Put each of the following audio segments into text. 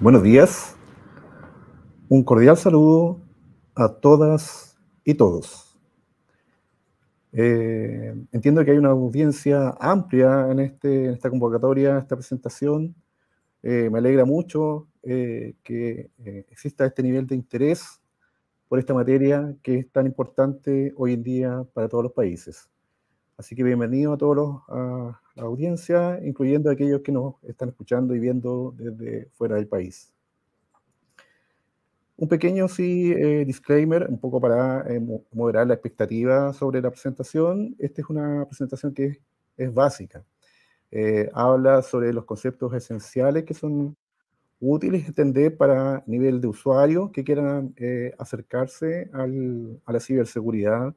Buenos días, un cordial saludo a todas y todos. Entiendo que hay una audiencia amplia en esta convocatoria, esta presentación. Me alegra mucho que exista este nivel de interés por esta materia que es tan importante hoy en día para todos los países. Así que bienvenido a a la audiencia, incluyendo a aquellos que nos están escuchando y viendo desde fuera del país. Un pequeño, sí, disclaimer, un poco para moderar la expectativa sobre la presentación. Esta es una presentación que es básica. Habla sobre los conceptos esenciales que son útiles entender para nivel de usuario que quieran acercarse a la ciberseguridad,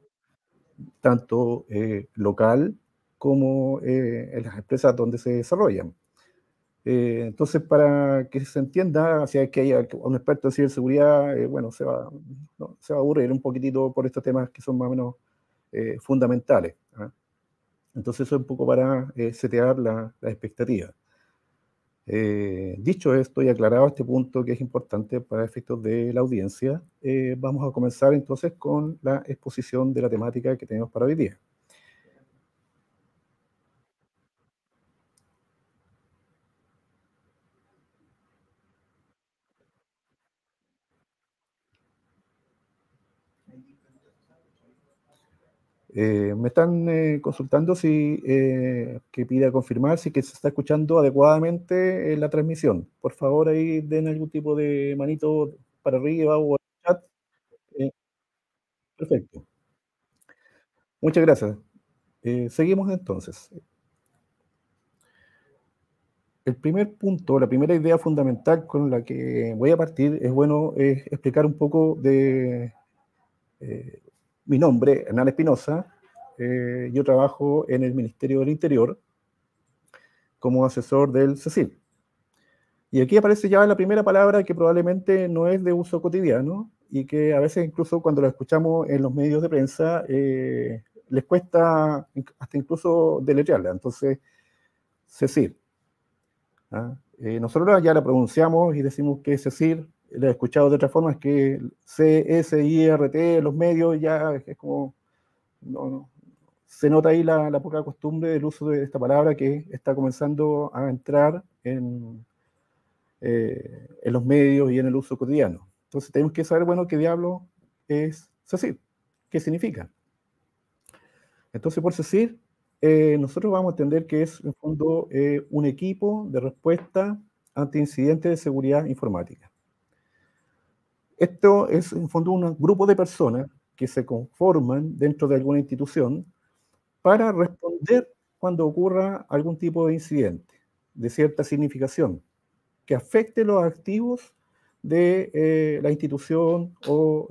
tanto local como en las empresas donde se desarrollan. Entonces, para que se entienda, si hay que haya un experto en ciberseguridad, bueno, no, se va a aburrir un poquitito por estos temas que son más o menos fundamentales. ¿Ah? Entonces, eso es un poco para setear la expectativa. Dicho esto y aclarado este punto que es importante para efectos de la audiencia, vamos a comenzar entonces con la exposición de la temática que tenemos para hoy día. Me están consultando si que pida confirmar si que se está escuchando adecuadamente la transmisión. Por favor, ahí den algún tipo de manito para arriba o al chat. Eh, Perfecto. Muchas gracias. Seguimos entonces. El primer punto, la primera idea fundamental con la que voy a partir es bueno explicar un poco de eh, mi nombre, Hernán Espinosa. Yo trabajo en el Ministerio del Interior como asesor del CECIL. Y aquí aparece ya la primera palabra que probablemente no es de uso cotidiano y que a veces incluso cuando la escuchamos en los medios de prensa les cuesta hasta incluso deletrearla. Entonces, CECIR. ¿Ah? Nosotros ya la pronunciamos y decimos que es CECIR. La he escuchado de otras formas que CSIRT, los medios ya es como... no, se nota ahí la poca costumbre del uso de esta palabra que está comenzando a entrar en los medios y en el uso cotidiano. Entonces tenemos que saber, bueno, qué diablo es CECIR, qué significa. Entonces, por CECIR, nosotros vamos a entender que es, en fondo, un equipo de respuesta ante incidentes de seguridad informática. Esto es, en fondo, un grupo de personas que se conforman dentro de alguna institución para responder cuando ocurra algún tipo de incidente de cierta significación que afecte los activos de la institución o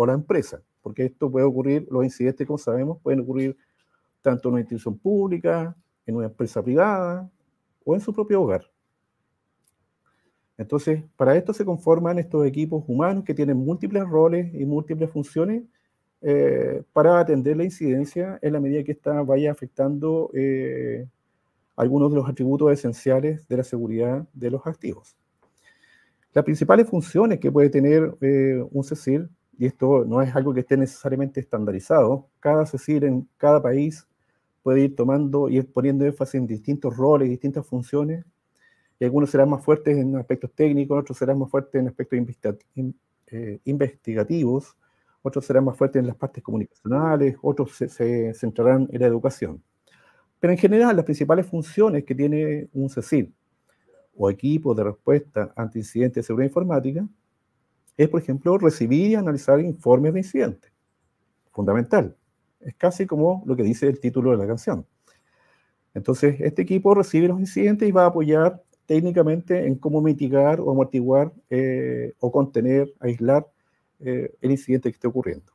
la empresa, porque esto puede ocurrir, los incidentes, como sabemos, pueden ocurrir tanto en una institución pública, en una empresa privada o en su propio hogar. Entonces, para esto se conforman estos equipos humanos que tienen múltiples roles y múltiples funciones para atender la incidencia en la medida que esta vaya afectando algunos de los atributos esenciales de la seguridad de los activos. Las principales funciones que puede tener un CECIR, y esto no es algo que esté necesariamente estandarizado, cada CECIR en cada país puede ir tomando y ir poniendo énfasis en distintos roles, distintas funciones, y algunos serán más fuertes en aspectos técnicos, otros serán más fuertes en aspectos investigativos, otros serán más fuertes en las partes comunicacionales, otros se centrarán en la educación. Pero en general, las principales funciones que tiene un CECIR o equipo de respuesta ante incidentes de seguridad informática es, por ejemplo, recibir y analizar informes de incidentes. Fundamental. Es casi como lo que dice el título de la canción. Entonces, este equipo recibe los incidentes y va a apoyar técnicamente en cómo mitigar o amortiguar o contener, aislar el incidente que esté ocurriendo.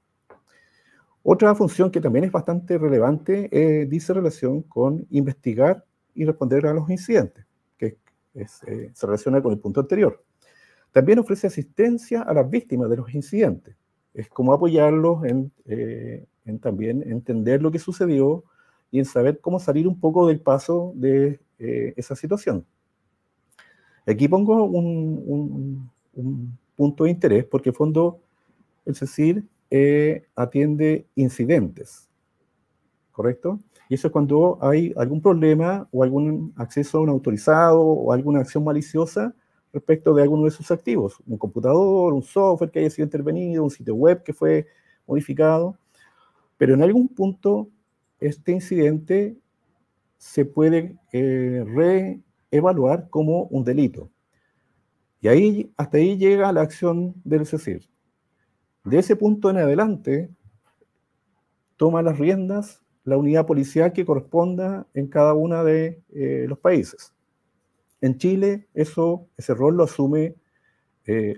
Otra función que también es bastante relevante dice relación con investigar y responder a los incidentes, que se relaciona con el punto anterior. También ofrece asistencia a las víctimas de los incidentes. Es como apoyarlos en también entender lo que sucedió y en saber cómo salir un poco del paso de esa situación. Aquí pongo un punto de interés, porque en fondo el CECIR atiende incidentes, ¿correcto? Y eso es cuando hay algún problema o algún acceso a un autorizado o alguna acción maliciosa respecto de alguno de sus activos, un computador, un software que haya sido intervenido, un sitio web que fue modificado, pero en algún punto este incidente se puede reevaluar como un delito. Y ahí, hasta ahí llega la acción del CECIR. De ese punto en adelante, toma las riendas la unidad policial que corresponda en cada uno de los países. En Chile, ese rol lo asume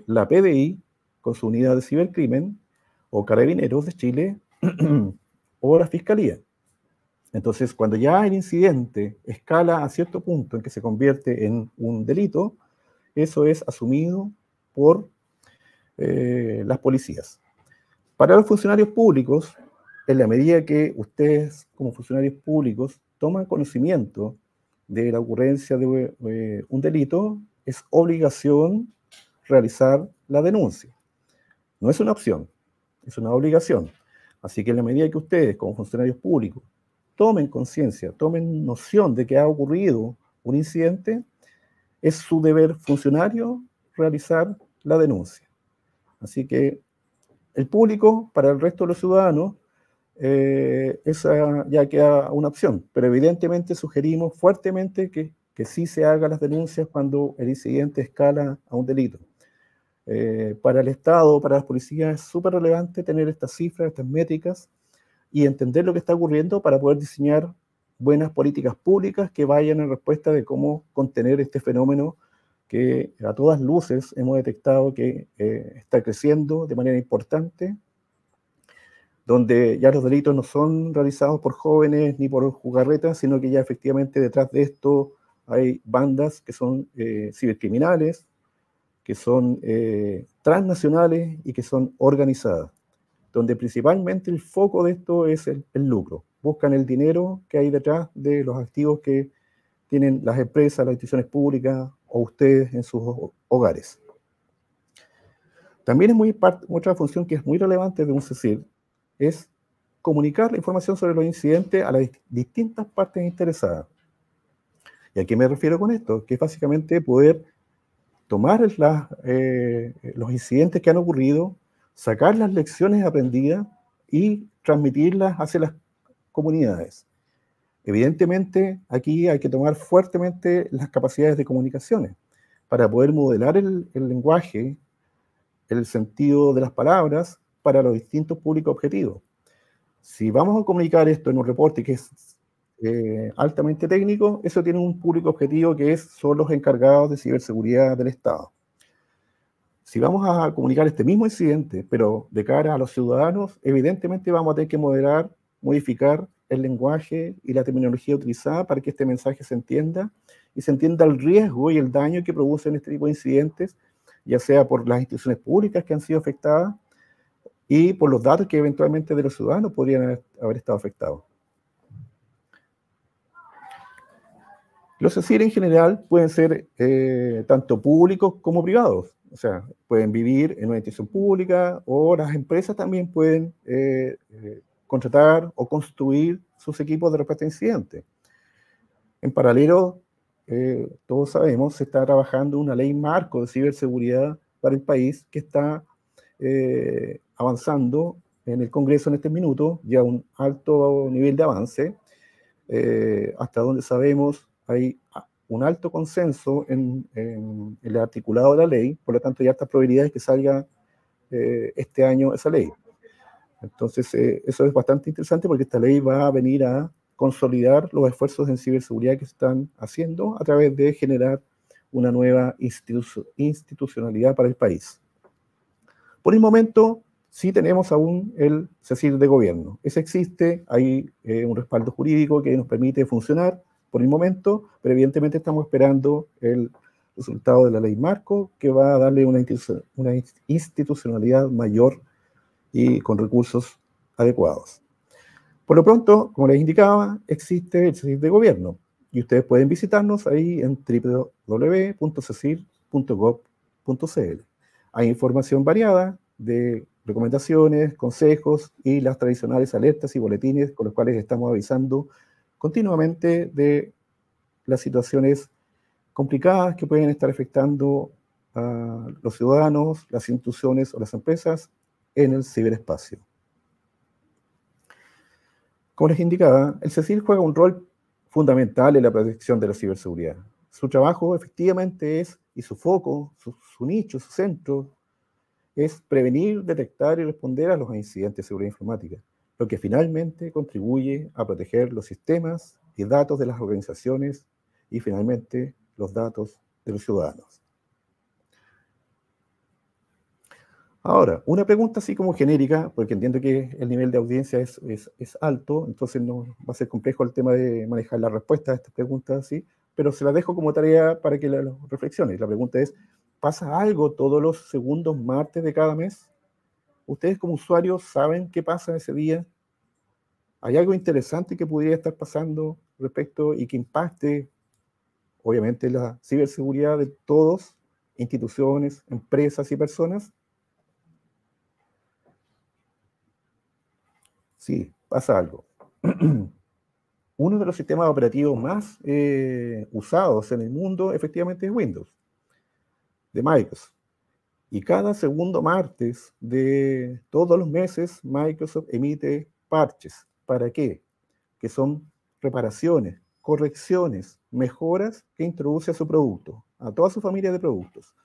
la PDI con su unidad de cibercrimen, o Carabineros de Chile, o la Fiscalía. Entonces, cuando ya el incidente escala a cierto punto en que se convierte en un delito, eso es asumido por las policías. Para los funcionarios públicos, en la medida que ustedes, como funcionarios públicos, toman conocimiento de la ocurrencia de un delito, es obligación realizar la denuncia. No es una opción, es una obligación. Así que en la medida que ustedes, como funcionarios públicos, tomen conciencia, tomen noción de que ha ocurrido un incidente, es su deber funcionario realizar la denuncia. Así que el público, para el resto de los ciudadanos, esa ya queda una opción, pero evidentemente sugerimos fuertemente que sí se hagan las denuncias cuando el incidente escala a un delito. Para el Estado, para las policías, es súper relevante tener estas cifras, estas métricas, y entender lo que está ocurriendo para poder diseñar buenas políticas públicas que vayan en respuesta de cómo contener este fenómeno que a todas luces hemos detectado que está creciendo de manera importante, donde ya los delitos no son realizados por jóvenes ni por jugarretas, sino que ya efectivamente detrás de esto hay bandas que son cibercriminales, que son transnacionales y que son organizadas, donde principalmente el foco de esto es el lucro. Buscan el dinero que hay detrás de los activos que tienen las empresas, las instituciones públicas o ustedes en sus hogares. También es otra función que es muy relevante de un CECIR, es comunicar la información sobre los incidentes a las distintas partes interesadas. ¿Y a qué me refiero con esto? Que es básicamente poder tomar los incidentes que han ocurrido, sacar las lecciones aprendidas y transmitirlas hacia las comunidades. Evidentemente, aquí hay que tomar fuertemente las capacidades de comunicaciones para poder modelar el lenguaje, el sentido de las palabras para los distintos públicos objetivos. Si vamos a comunicar esto en un reporte que es altamente técnico, eso tiene un público objetivo que son los encargados de ciberseguridad del Estado. Si vamos a comunicar este mismo incidente, pero de cara a los ciudadanos, evidentemente vamos a tener que moderar, modificar el lenguaje y la terminología utilizada para que este mensaje se entienda y se entienda el riesgo y el daño que producen este tipo de incidentes, ya sea por las instituciones públicas que han sido afectadas y por los datos que eventualmente de los ciudadanos podrían haber estado afectados. Los CECIR en general pueden ser tanto públicos como privados, o sea, pueden vivir en una institución pública o las empresas también pueden contratar o construir sus equipos de respuesta a incidentes. En paralelo, todos sabemos, se está trabajando una ley marco de ciberseguridad para el país que está avanzando en el Congreso en este minuto, ya un alto nivel de avance, hasta donde sabemos hay un alto consenso en el articulado de la ley, por lo tanto hay altas probabilidades que salga este año esa ley. Entonces eso es bastante interesante porque esta ley va a venir a consolidar los esfuerzos en ciberseguridad que se están haciendo a través de generar una nueva institucionalidad para el país. Por el momento, sí tenemos aún el CECIR de gobierno. Ese existe, hay un respaldo jurídico que nos permite funcionar por el momento, pero evidentemente estamos esperando el resultado de la ley marco que va a darle una institucionalidad mayor y con recursos adecuados. Por lo pronto, como les indicaba, existe el CECIR de gobierno. Y ustedes pueden visitarnos ahí en www.cecil.gov.cl. Hay información variada de recomendaciones, consejos y las tradicionales alertas y boletines con los cuales estamos avisando continuamente de las situaciones complicadas que pueden estar afectando a los ciudadanos, las instituciones o las empresas en el ciberespacio. Como les indicaba, el CECIL juega un rol fundamental en la protección de la ciberseguridad. Su trabajo efectivamente es, y su foco, su nicho, su centro, es prevenir, detectar y responder a los incidentes de seguridad informática, lo que finalmente contribuye a proteger los sistemas y datos de las organizaciones y finalmente los datos de los ciudadanos. Ahora, una pregunta así como genérica, porque entiendo que el nivel de audiencia es alto, entonces no va a ser complejo el tema de manejar la respuesta a estas preguntas así, pero se la dejo como tarea para que la reflexiones. La pregunta es, ¿pasa algo todos los segundos martes de cada mes? ¿Ustedes como usuarios saben qué pasa ese día? ¿Hay algo interesante que pudiera estar pasando respecto y que impacte, obviamente, la ciberseguridad de todos, instituciones, empresas y personas? Sí, pasa algo. Uno de los sistemas operativos más usados en el mundo efectivamente es Windows, de Microsoft. Y cada segundo martes de todos los meses, Microsoft emite parches. ¿Para qué? Que son reparaciones, correcciones, mejoras que introduce a su producto, a toda su familia de productos.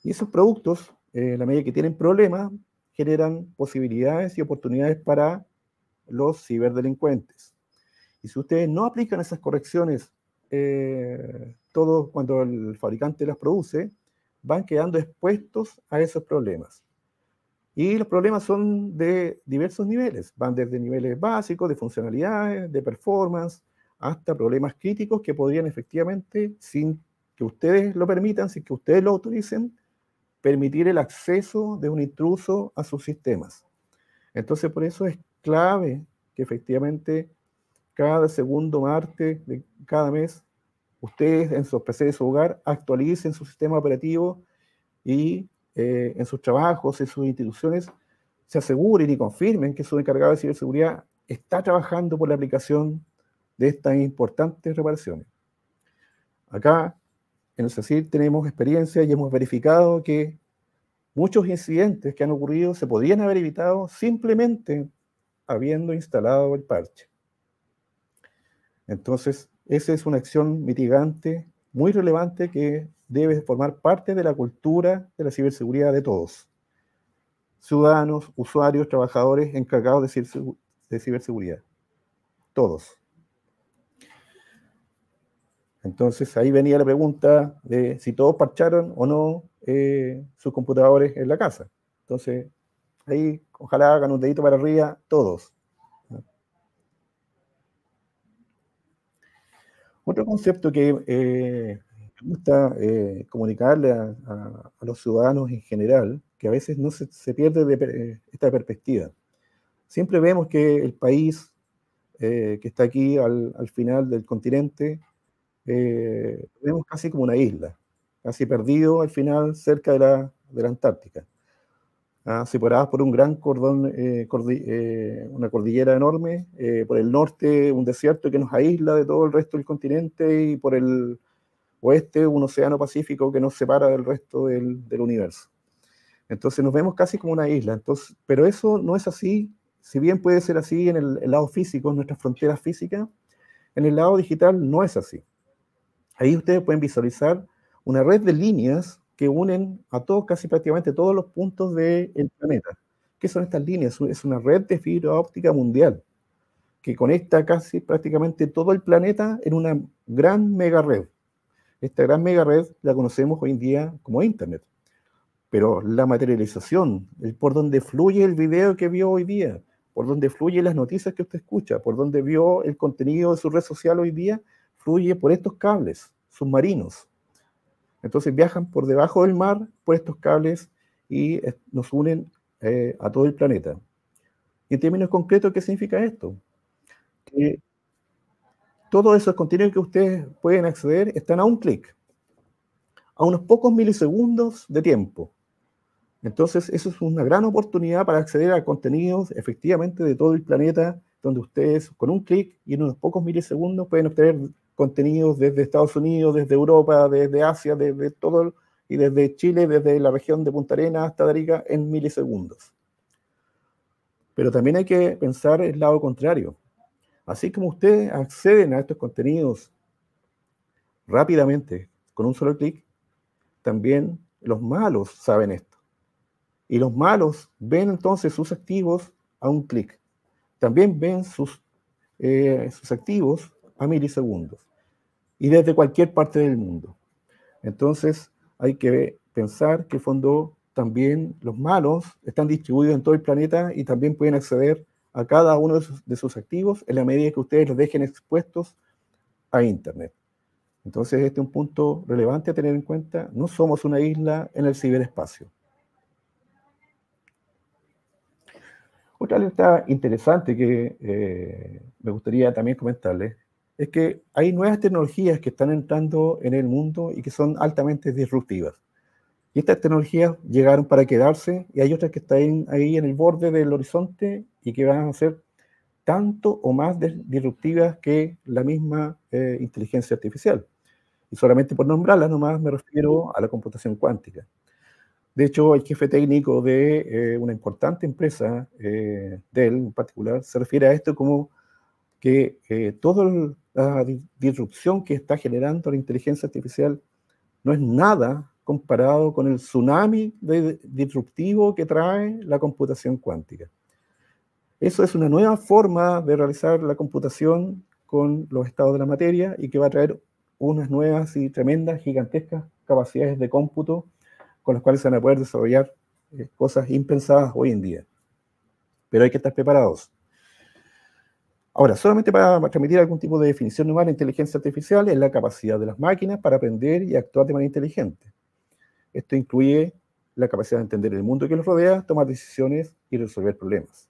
Y esos productos, la medida que tienen problemas, generan posibilidades y oportunidades para los ciberdelincuentes. Y si ustedes no aplican esas correcciones todo cuando el fabricante las produce, van quedando expuestos a esos problemas. Y los problemas son de diversos niveles, van desde niveles básicos, de funcionalidades, de performance, hasta problemas críticos que podrían efectivamente, sin que ustedes lo permitan, sin que ustedes lo autoricen, permitir el acceso de un intruso a sus sistemas. Entonces, por eso es clave que efectivamente cada segundo martes de cada mes, ustedes en sus PC de su hogar actualicen su sistema operativo y en sus trabajos, en sus instituciones, se aseguren y confirmen que su encargado de ciberseguridad está trabajando por la aplicación de estas importantes reparaciones. Acá, en el CECIL, tenemos experiencia y hemos verificado que muchos incidentes que han ocurrido se podrían haber evitado simplemente habiendo instalado el parche. Entonces, esa es una acción mitigante muy relevante que debe formar parte de la cultura de la ciberseguridad de todos. Ciudadanos, usuarios, trabajadores encargados de ciberseguridad. Todos. Entonces, ahí venía la pregunta de si todos parcharon o no sus computadores en la casa. Entonces, ahí ojalá hagan un dedito para arriba todos. Otro concepto que me gusta comunicarle a los ciudadanos en general, que a veces no se pierde esta perspectiva. Siempre vemos que el país que está aquí al final del continente, vemos casi como una isla, casi perdido al final cerca de la Antártica, separadas por un gran cordón, una cordillera enorme, por el norte un desierto que nos aísla de todo el resto del continente y por el oeste un océano Pacífico que nos separa del resto del universo. Entonces nos vemos casi como una isla, entonces, pero eso no es así, si bien puede ser así en el lado físico, en nuestras fronteras físicas, en el lado digital no es así. Ahí ustedes pueden visualizar una red de líneas que unen a todos, casi prácticamente todos los puntos del planeta. ¿Qué son estas líneas? Es una red de fibra óptica mundial que conecta casi prácticamente todo el planeta en una gran mega red. Esta gran mega red la conocemos hoy en día como Internet. Pero la materialización, por donde fluye el video que vio hoy día, por donde fluyen las noticias que usted escucha, por donde vio el contenido de su red social hoy día, fluye por estos cables submarinos. Entonces viajan por debajo del mar por estos cables y nos unen a todo el planeta. Y en términos concretos, ¿qué significa esto? Que todos esos contenidos que ustedes pueden acceder están a un clic, a unos pocos milisegundos de tiempo. Entonces, eso es una gran oportunidad para acceder a contenidos efectivamente de todo el planeta, donde ustedes con un clic y en unos pocos milisegundos pueden obtener contenidos desde Estados Unidos, desde Europa, desde Asia, desde todo, y desde Chile, desde la región de Punta Arenas hasta Arica, en milisegundos. Pero también hay que pensar el lado contrario. Así como ustedes acceden a estos contenidos rápidamente, con un solo clic, también los malos saben esto. Y los malos ven entonces sus activos a un clic. También ven sus activos a milisegundos. Y desde cualquier parte del mundo. Entonces hay que pensar que en fondo también los malos están distribuidos en todo el planeta y también pueden acceder a cada uno de sus activos en la medida que ustedes los dejen expuestos a Internet. Entonces este es un punto relevante a tener en cuenta. No somos una isla en el ciberespacio. Otra alerta interesante que me gustaría también comentarles es que hay nuevas tecnologías que están entrando en el mundo y que son altamente disruptivas. Y estas tecnologías llegaron para quedarse y hay otras que están ahí en el borde del horizonte y que van a ser tanto o más disruptivas que la misma inteligencia artificial. Y solamente por nombrarlas nomás me refiero a la computación cuántica. De hecho, el jefe técnico de una importante empresa, Dell en particular, se refiere a esto como que toda la disrupción que está generando la inteligencia artificial no es nada comparado con el tsunami disruptivo que trae la computación cuántica. Eso es una nueva forma de realizar la computación con los estados de la materia y que va a traer unas nuevas y tremendas, gigantescas capacidades de cómputo con las cuales se van a poder desarrollar cosas impensadas hoy en día. Pero hay que estar preparados. Ahora, solamente para transmitir algún tipo de definición normal de inteligencia artificial es la capacidad de las máquinas para aprender y actuar de manera inteligente. Esto incluye la capacidad de entender el mundo que los rodea, tomar decisiones y resolver problemas.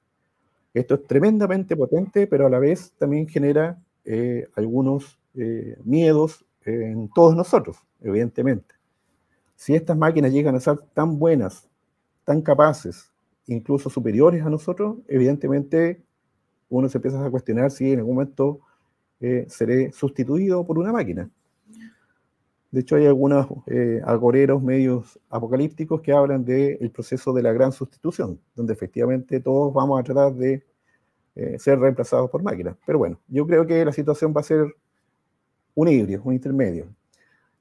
Esto es tremendamente potente, pero a la vez también genera algunos miedos en todos nosotros, evidentemente. Si estas máquinas llegan a ser tan buenas, tan capaces, incluso superiores a nosotros, evidentemente uno se empieza a cuestionar si en algún momento seré sustituido por una máquina. De hecho, hay algunos agoreros medios apocalípticos que hablan del proceso de la gran sustitución, donde efectivamente todos vamos a tratar de ser reemplazados por máquinas. Pero bueno, yo creo que la situación va a ser un híbrido, un intermedio.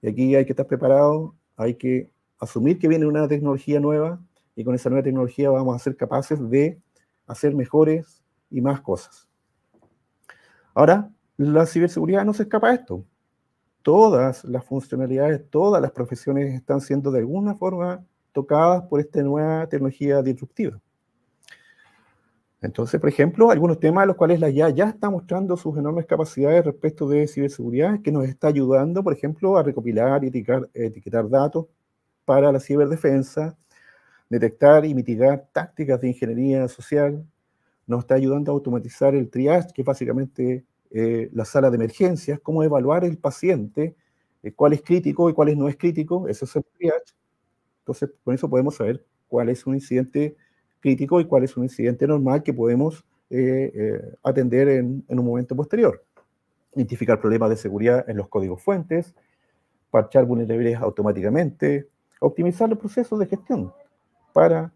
Y aquí hay que estar preparado, hay que asumir que viene una tecnología nueva y con esa nueva tecnología vamos a ser capaces de hacer mejores y más cosas. Ahora, la ciberseguridad no se escapa de esto. Todas las funcionalidades, todas las profesiones están siendo de alguna forma tocadas por esta nueva tecnología disruptiva. Entonces, por ejemplo, algunos temas a los cuales la IA ya está mostrando sus enormes capacidades respecto de ciberseguridad, que nos está ayudando, por ejemplo, a recopilar y etiquetar datos para la ciberdefensa, detectar y mitigar tácticas de ingeniería social, nos está ayudando a automatizar el triage, que es básicamente la sala de emergencias, cómo evaluar el paciente, cuál es crítico y cuál no es crítico, eso es el triage. Entonces, con eso podemos saber cuál es un incidente crítico y cuál es un incidente normal que podemos atender en un momento posterior. Identificar problemas de seguridad en los códigos fuentes, parchar vulnerabilidades automáticamente, optimizar los procesos de gestión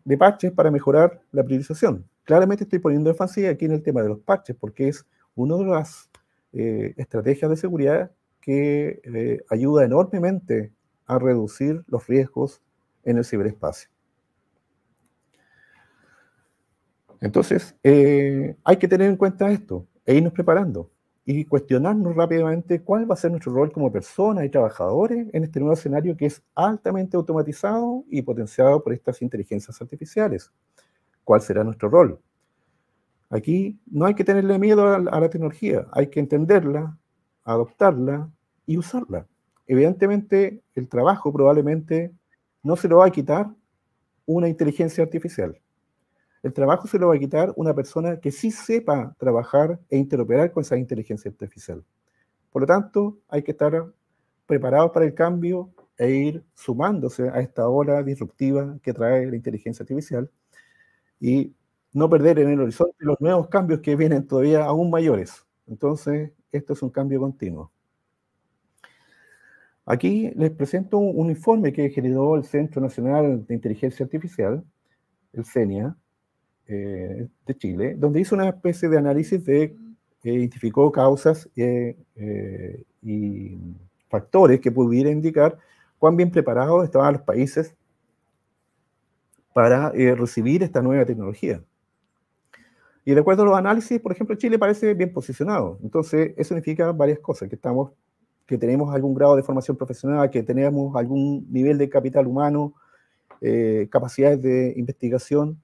de parches para mejorar la priorización. Claramente estoy poniendo énfasis aquí en el tema de los parches porque es una de las estrategias de seguridad que ayuda enormemente a reducir los riesgos en el ciberespacio. Entonces, hay que tener en cuenta esto e irnos preparando y cuestionarnos rápidamente cuál va a ser nuestro rol como personas y trabajadores en este nuevo escenario que es altamente automatizado y potenciado por estas inteligencias artificiales. ¿Cuál será nuestro rol? Aquí no hay que tenerle miedo a la tecnología, hay que entenderla, adoptarla y usarla. Evidentemente, el trabajo probablemente no se lo va a quitar una inteligencia artificial. El trabajo se lo va a quitar una persona que sí sepa trabajar e interoperar con esa inteligencia artificial. Por lo tanto, hay que estar preparados para el cambio e ir sumándose a esta ola disruptiva que trae la inteligencia artificial y no perder en el horizonte los nuevos cambios que vienen todavía aún mayores. Entonces, esto es un cambio continuo. Aquí les presento un informe que generó el Centro Nacional de Inteligencia Artificial, el CENIA, de Chile, donde hizo una especie de análisis de identificó causas y factores que pudieran indicar cuán bien preparados estaban los países para recibir esta nueva tecnología. Y de acuerdo a los análisis, por ejemplo, Chile parece bien posicionado. Entonces, eso significa varias cosas, que tenemos algún grado de formación profesional, que tenemos algún nivel de capital humano, capacidades de investigación,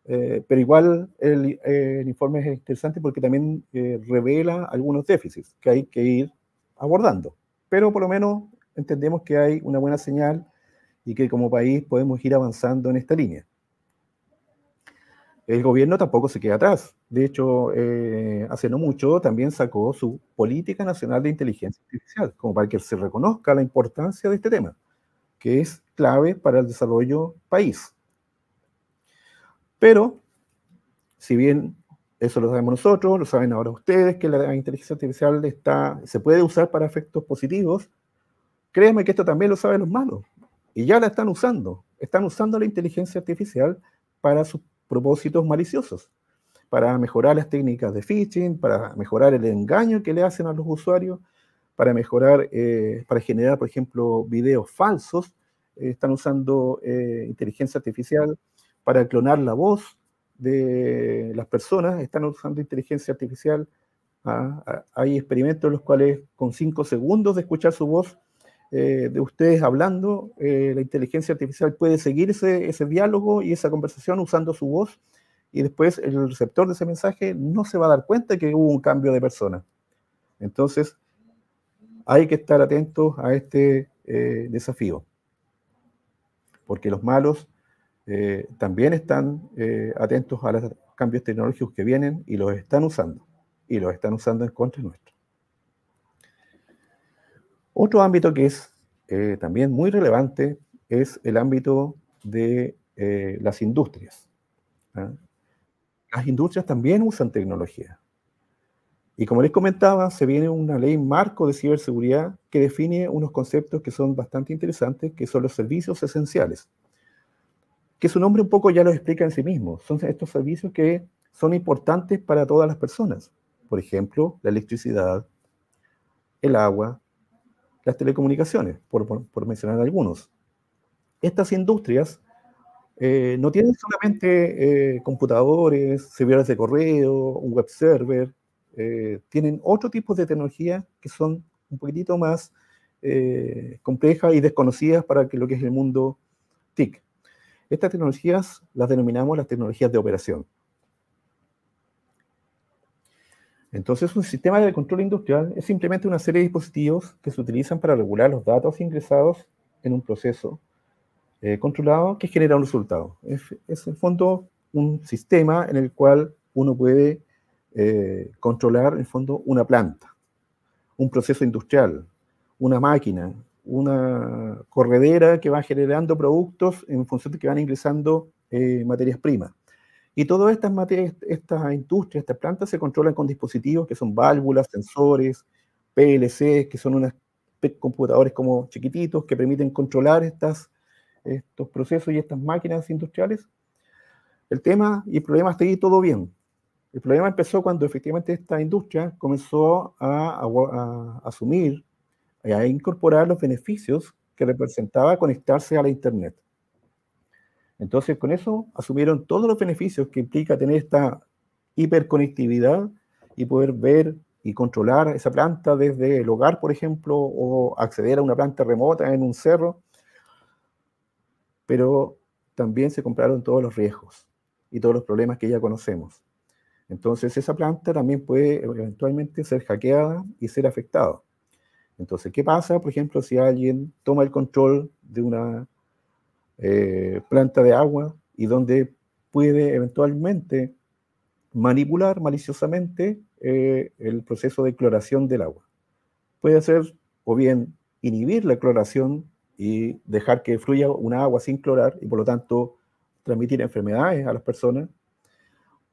pero igual el informe es interesante porque también revela algunos déficits que hay que ir abordando. Pero por lo menos entendemos que hay una buena señal y que como país podemos ir avanzando en esta línea. El gobierno tampoco se queda atrás. De hecho, hace no mucho también sacó su Política Nacional de Inteligencia Artificial, como para que se reconozca la importancia de este tema, que es clave para el desarrollo país. Pero, si bien eso lo sabemos nosotros, lo saben ahora ustedes, que la inteligencia artificial se puede usar para efectos positivos, créanme que esto también lo saben los malos. Y ya la están usando. Están usando la inteligencia artificial para sus propósitos maliciosos, para mejorar las técnicas de phishing, para mejorar el engaño que le hacen a los usuarios, para mejorar, para generar, por ejemplo, videos falsos. Están usando inteligencia artificial para clonar la voz de las personas, están usando inteligencia artificial. Hay experimentos en los cuales con 5 segundos de escuchar su voz, de ustedes hablando, la inteligencia artificial puede seguir ese diálogo y esa conversación usando su voz, y después el receptor de ese mensaje no se va a dar cuenta que hubo un cambio de persona. Entonces, hay que estar atentos a este desafío, porque los malos también están atentos a los cambios tecnológicos que vienen y los están usando en contra nuestro. Otro ámbito que es también muy relevante es el ámbito de las industrias. ¿Ah? Las industrias también usan tecnología. Y como les comentaba, se viene una ley marco de ciberseguridad que define unos conceptos que son bastante interesantes, que son los servicios esenciales. Que su nombre un poco ya lo explica en sí mismo. Son estos servicios que son importantes para todas las personas. Por ejemplo, la electricidad, el agua, las telecomunicaciones, por mencionar algunos. Estas industrias no tienen solamente computadores, servidores de correo, un web server, tienen otro tipo de tecnología que son un poquitito más complejas y desconocidas para lo que es el mundo TIC. Estas tecnologías las denominamos las tecnologías de operación. Entonces, un sistema de control industrial es simplemente una serie de dispositivos que se utilizan para regular los datos ingresados en un proceso controlado que genera un resultado. Es en fondo un sistema en el cual uno puede controlar en fondo una planta, un proceso industrial, una máquina, una corredera que va generando productos en función de que van ingresando materias primas. Y todas estas industrias, estas plantas se controlan con dispositivos que son válvulas, sensores, PLCs, que son unos computadores como chiquititos que permiten controlar estos procesos y estas máquinas industriales. El tema y el problema está ahí todo bien. El problema empezó cuando efectivamente esta industria comenzó a asumir, a incorporar los beneficios que representaba conectarse a la Internet. Entonces, con eso asumieron todos los beneficios que implica tener esta hiperconectividad y poder ver y controlar esa planta desde el hogar, por ejemplo, o acceder a una planta remota en un cerro. Pero también se compraron todos los riesgos y todos los problemas que ya conocemos. Entonces, esa planta también puede eventualmente ser hackeada y ser afectada. Entonces, ¿qué pasa, por ejemplo, si alguien toma el control de una planta de agua y donde puede eventualmente manipular maliciosamente el proceso de cloración del agua? puede ser o bien inhibir la cloración y dejar que fluya un agua sin clorar y por lo tanto transmitir enfermedades a las personas,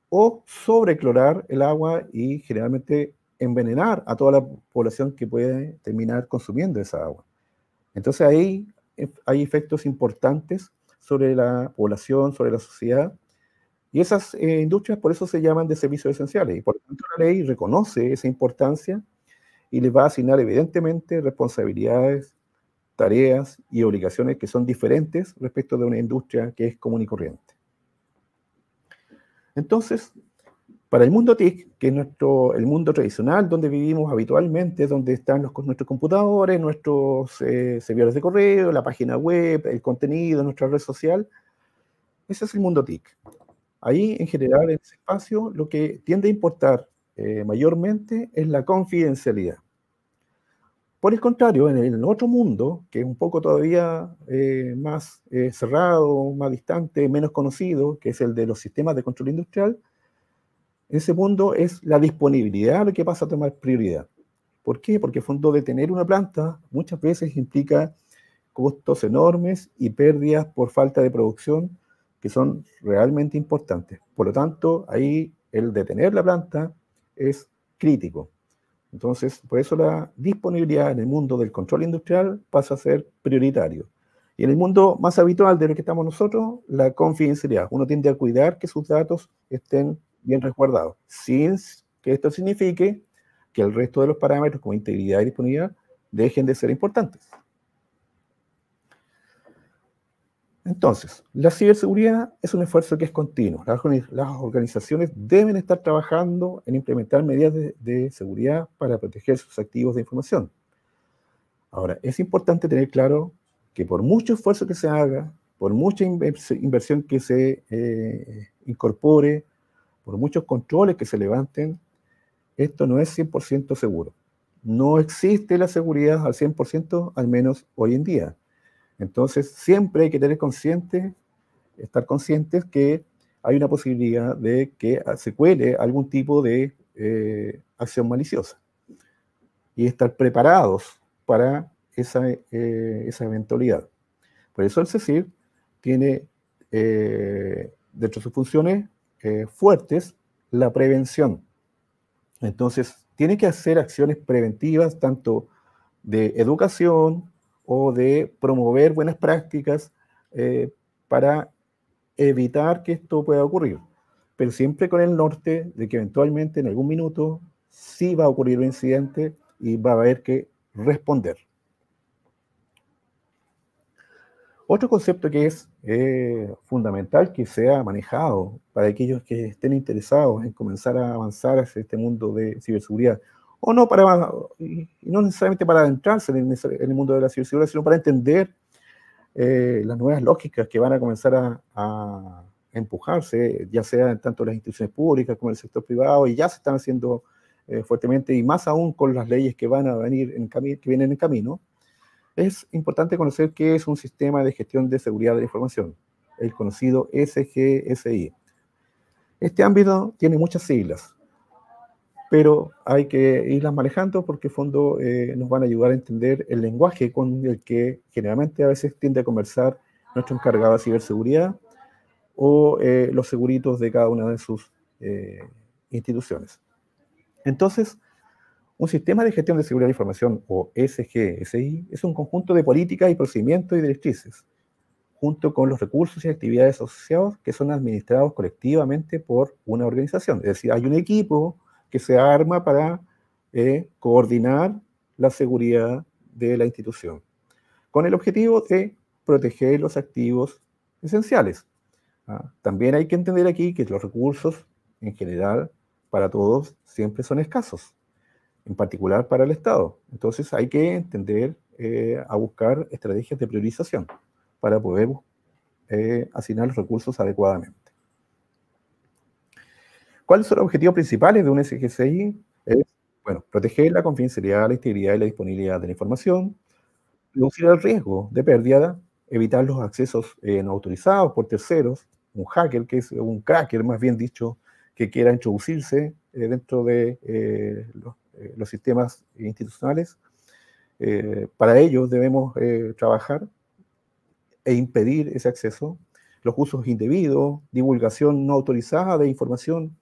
o sobreclorar el agua y generalmente envenenar a toda la población que puede terminar consumiendo esa agua. Entonces ahí hay efectos importantes sobre la población, sobre la sociedad, y esas industrias por eso se llaman de servicios esenciales, y por lo tanto la ley reconoce esa importancia y les va a asignar evidentemente responsabilidades, tareas y obligaciones que son diferentes respecto de una industria que es común y corriente. Entonces, para el mundo TIC, que es el mundo tradicional donde vivimos habitualmente, donde están nuestros computadores, nuestros servidores de correo, la página web, el contenido, nuestra red social, ese es el mundo TIC. Ahí, en general, en ese espacio, lo que tiende a importar mayormente es la confidencialidad. Por el contrario, en el otro mundo, que es un poco todavía más cerrado, más distante, menos conocido, que es el de los sistemas de control industrial, en ese mundo es la disponibilidad lo que pasa a tomar prioridad. ¿Por qué? Porque el fondo de tener una planta muchas veces implica costos enormes y pérdidas por falta de producción que son realmente importantes. Por lo tanto, ahí el detener la planta es crítico. Entonces, por eso la disponibilidad en el mundo del control industrial pasa a ser prioritario. Y en el mundo más habitual de lo que estamos nosotros, la confidencialidad. Uno tiende a cuidar que sus datos estén bien resguardados, sin que esto signifique que el resto de los parámetros como integridad y disponibilidad dejen de ser importantes. Entonces, la ciberseguridad es un esfuerzo que es continuo. Las organizaciones deben estar trabajando en implementar medidas de seguridad para proteger sus activos de información. Ahora, es importante tener claro que por mucho esfuerzo que se haga, por mucha inversión que se incorpore, por muchos controles que se levanten, esto no es 100% seguro. No existe la seguridad al 100%, al menos hoy en día. Entonces, siempre hay que estar conscientes que hay una posibilidad de que se cuele algún tipo de acción maliciosa y estar preparados para esa eventualidad. Por eso el CECIR tiene dentro de sus funciones fuertes la prevención. Entonces, tiene que hacer acciones preventivas tanto de educación o de promover buenas prácticas para evitar que esto pueda ocurrir, pero siempre con el norte de que eventualmente en algún minuto sí va a ocurrir un incidente y va a haber que responder. Otro concepto que es fundamental que sea manejado para aquellos que estén interesados en comenzar a avanzar hacia este mundo de ciberseguridad, o no y no necesariamente para adentrarse en el mundo de la ciberseguridad, sino para entender las nuevas lógicas que van a comenzar a empujarse, ya sea en tanto las instituciones públicas como el sector privado, y ya se están haciendo fuertemente, y más aún con las leyes que van a venir que vienen en camino. Es importante conocer qué es un sistema de gestión de seguridad de la información, el conocido SGSI. Este ámbito tiene muchas siglas, pero hay que irlas manejando porque en fondo nos van a ayudar a entender el lenguaje con el que generalmente a veces tiende a conversar nuestro encargado de ciberseguridad o los seguritos de cada una de sus instituciones. Entonces, un sistema de gestión de seguridad de la información, o SGSI, es un conjunto de políticas y procedimientos y directrices, junto con los recursos y actividades asociados que son administrados colectivamente por una organización. Es decir, hay un equipo que se arma para coordinar la seguridad de la institución, con el objetivo de proteger los activos esenciales. También hay que entender aquí que los recursos, en general, para todos, siempre son escasos, en particular para el Estado. Entonces hay que entender a buscar estrategias de priorización para poder asignar los recursos adecuadamente. ¿Cuáles son los objetivos principales de un SGSI? Bueno, proteger la confidencialidad, la integridad y la disponibilidad de la información, reducir el riesgo de pérdida, evitar los accesos no autorizados por terceros, un hacker, que es un cracker más bien dicho, que quiera introducirse dentro de los sistemas institucionales, Para ello debemos trabajar e impedir ese acceso, los usos indebidos, divulgación no autorizada de información,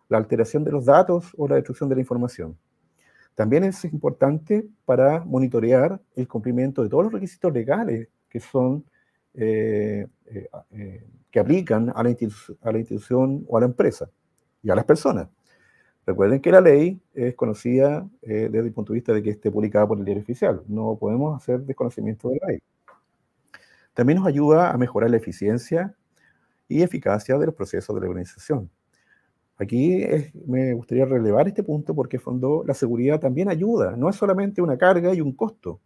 la alteración de los datos o la destrucción de la información. También es importante para monitorear el cumplimiento de todos los requisitos legales que son que aplican a la institución o a la empresa y a las personas. Recuerden que la ley es conocida desde el punto de vista de que esté publicada por el diario oficial. No podemos hacer desconocimiento de la ley. También nos ayuda a mejorar la eficiencia y eficacia de los procesos de la organización. Aquí me gustaría relevar este punto porque, en fondo, la seguridad también ayuda. No es solamente una carga y un costo.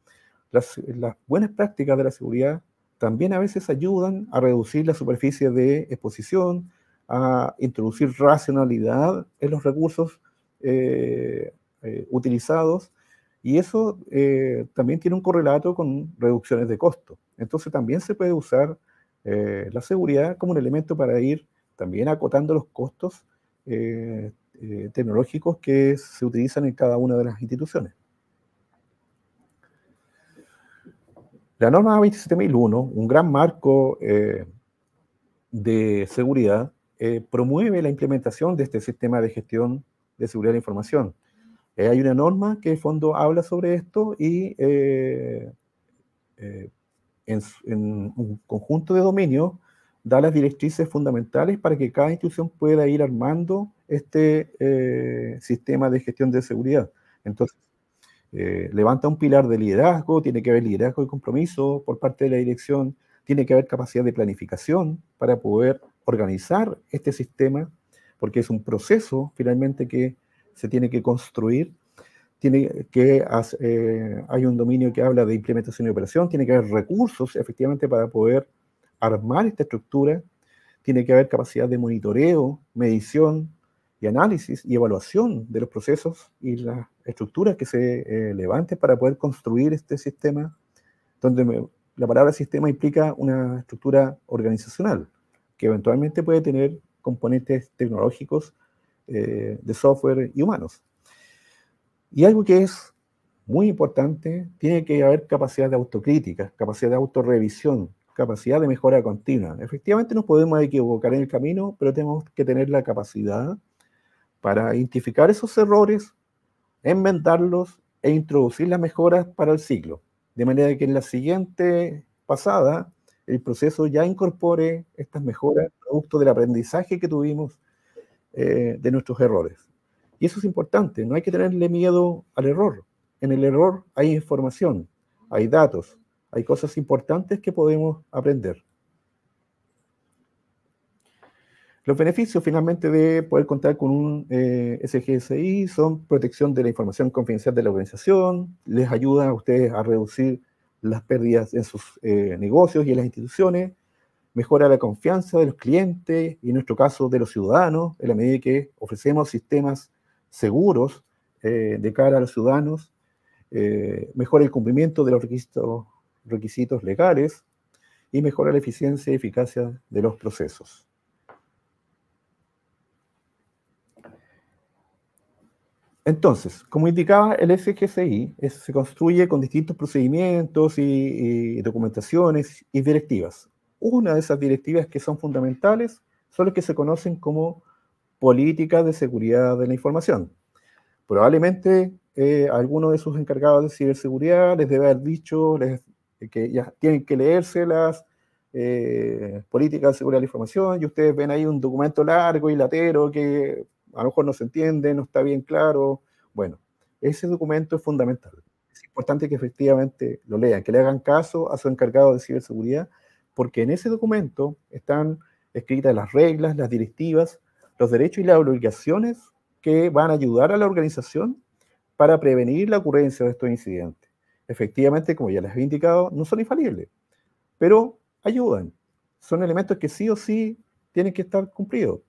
Las buenas prácticas de la seguridad también a veces ayudan a reducir la superficie de exposición, a introducir racionalidad en los recursos utilizados, y eso también tiene un correlato con reducciones de costo. Entonces también se puede usar la seguridad como un elemento para ir también acotando los costos tecnológicos que se utilizan en cada una de las instituciones. La norma 27001, un gran marco de seguridad, promueve la implementación de este sistema de gestión de seguridad de la información. Hay una norma que en fondo habla sobre esto y en un conjunto de dominios da las directrices fundamentales para que cada institución pueda ir armando este sistema de gestión de seguridad. Entonces, levanta un pilar de liderazgo, tiene que haber liderazgo y compromiso por parte de la dirección, tiene que haber capacidad de planificación para poder organizar este sistema, porque es un proceso finalmente que se tiene que construir. Hay un dominio que habla de implementación y operación, tiene que haber recursos efectivamente para poder armar esta estructura, tiene que haber capacidad de monitoreo, medición y análisis y evaluación de los procesos y las estructuras que se levanten para poder construir este sistema, donde la palabra sistema implica una estructura organizacional, que eventualmente puede tener componentes tecnológicos, de software y humanos. Y algo que es muy importante, tiene que haber capacidad de autocrítica, capacidad de autorrevisión, capacidad de mejora continua. Efectivamente nos podemos equivocar en el camino, pero tenemos que tener la capacidad para identificar esos errores, enmendarlos e introducir las mejoras para el ciclo. De manera que en la siguiente pasada, el proceso ya incorpore estas mejoras, producto del aprendizaje que tuvimos de nuestros errores. Y eso es importante, no hay que tenerle miedo al error. En el error hay información, hay datos, hay cosas importantes que podemos aprender. Los beneficios finalmente de poder contar con un SGSI son protección de la información confidencial de la organización, les ayuda a ustedes a reducir las pérdidas en sus negocios y en las instituciones, mejora la confianza de los clientes y en nuestro caso de los ciudadanos, en la medida que ofrecemos sistemas seguros de cara a los ciudadanos, mejora el cumplimiento de los requisitos legales y mejora la eficiencia y eficacia de los procesos. Entonces, como indicaba, el SGSI se construye con distintos procedimientos y documentaciones y directivas. Una de esas directivas que son fundamentales son las que se conocen como políticas de seguridad de la información. Probablemente alguno de sus encargados de ciberseguridad les debe haber dicho que ya tienen que leerse las políticas de seguridad de la información, y ustedes ven ahí un documento largo y latero que a lo mejor no se entiende, no está bien claro. Bueno, ese documento es fundamental. Es importante que efectivamente lo lean, que le hagan caso a su encargado de ciberseguridad, porque en ese documento están escritas las reglas, las directivas, los derechos y las obligaciones que van a ayudar a la organización para prevenir la ocurrencia de estos incidentes. Efectivamente, como ya les he indicado, no son infalibles, pero ayudan. Son elementos que sí o sí tienen que estar cumplidos.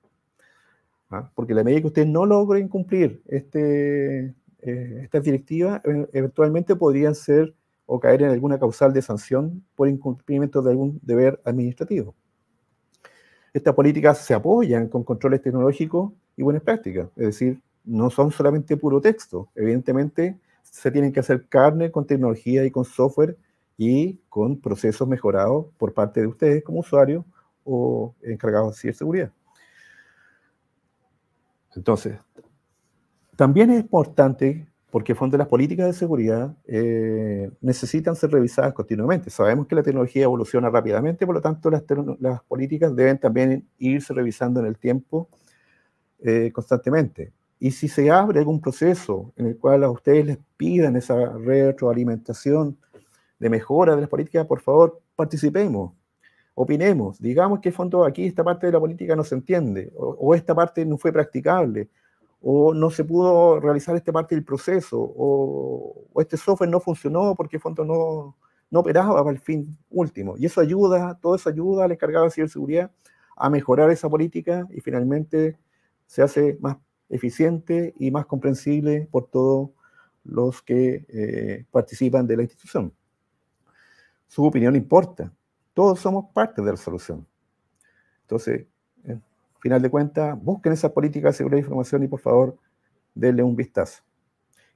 Porque a la medida que ustedes no logren cumplir estas directivas, eventualmente podrían ser o caer en alguna causal de sanción por incumplimiento de algún deber administrativo. Estas políticas se apoyan con controles tecnológicos y buenas prácticas, es decir, no son solamente puro texto. Evidentemente, se tienen que hacer carne con tecnología y con software y con procesos mejorados por parte de ustedes como usuarios o encargados de ciberseguridad. Entonces, también es importante porque el fondo de las políticas de seguridad necesitan ser revisadas continuamente. Sabemos que la tecnología evoluciona rápidamente, por lo tanto las políticas deben también irse revisando en el tiempo constantemente. Y si se abre algún proceso en el cual a ustedes les pidan esa retroalimentación de mejora de las políticas, por favor, participemos, opinemos, digamos que en fondo aquí esta parte de la política no se entiende, o esta parte no fue practicable, o no se pudo realizar esta parte del proceso, o este software no funcionó porque en fondo no operaba para el fin último. Y eso ayuda, todo eso ayuda al encargado de ciberseguridad a mejorar esa política y finalmente se hace más eficiente y más comprensible por todos los que participan de la institución. Su opinión importa. Todos somos parte de la solución. Entonces, al final de cuentas, busquen esas políticas de seguridad de información y por favor, denle un vistazo.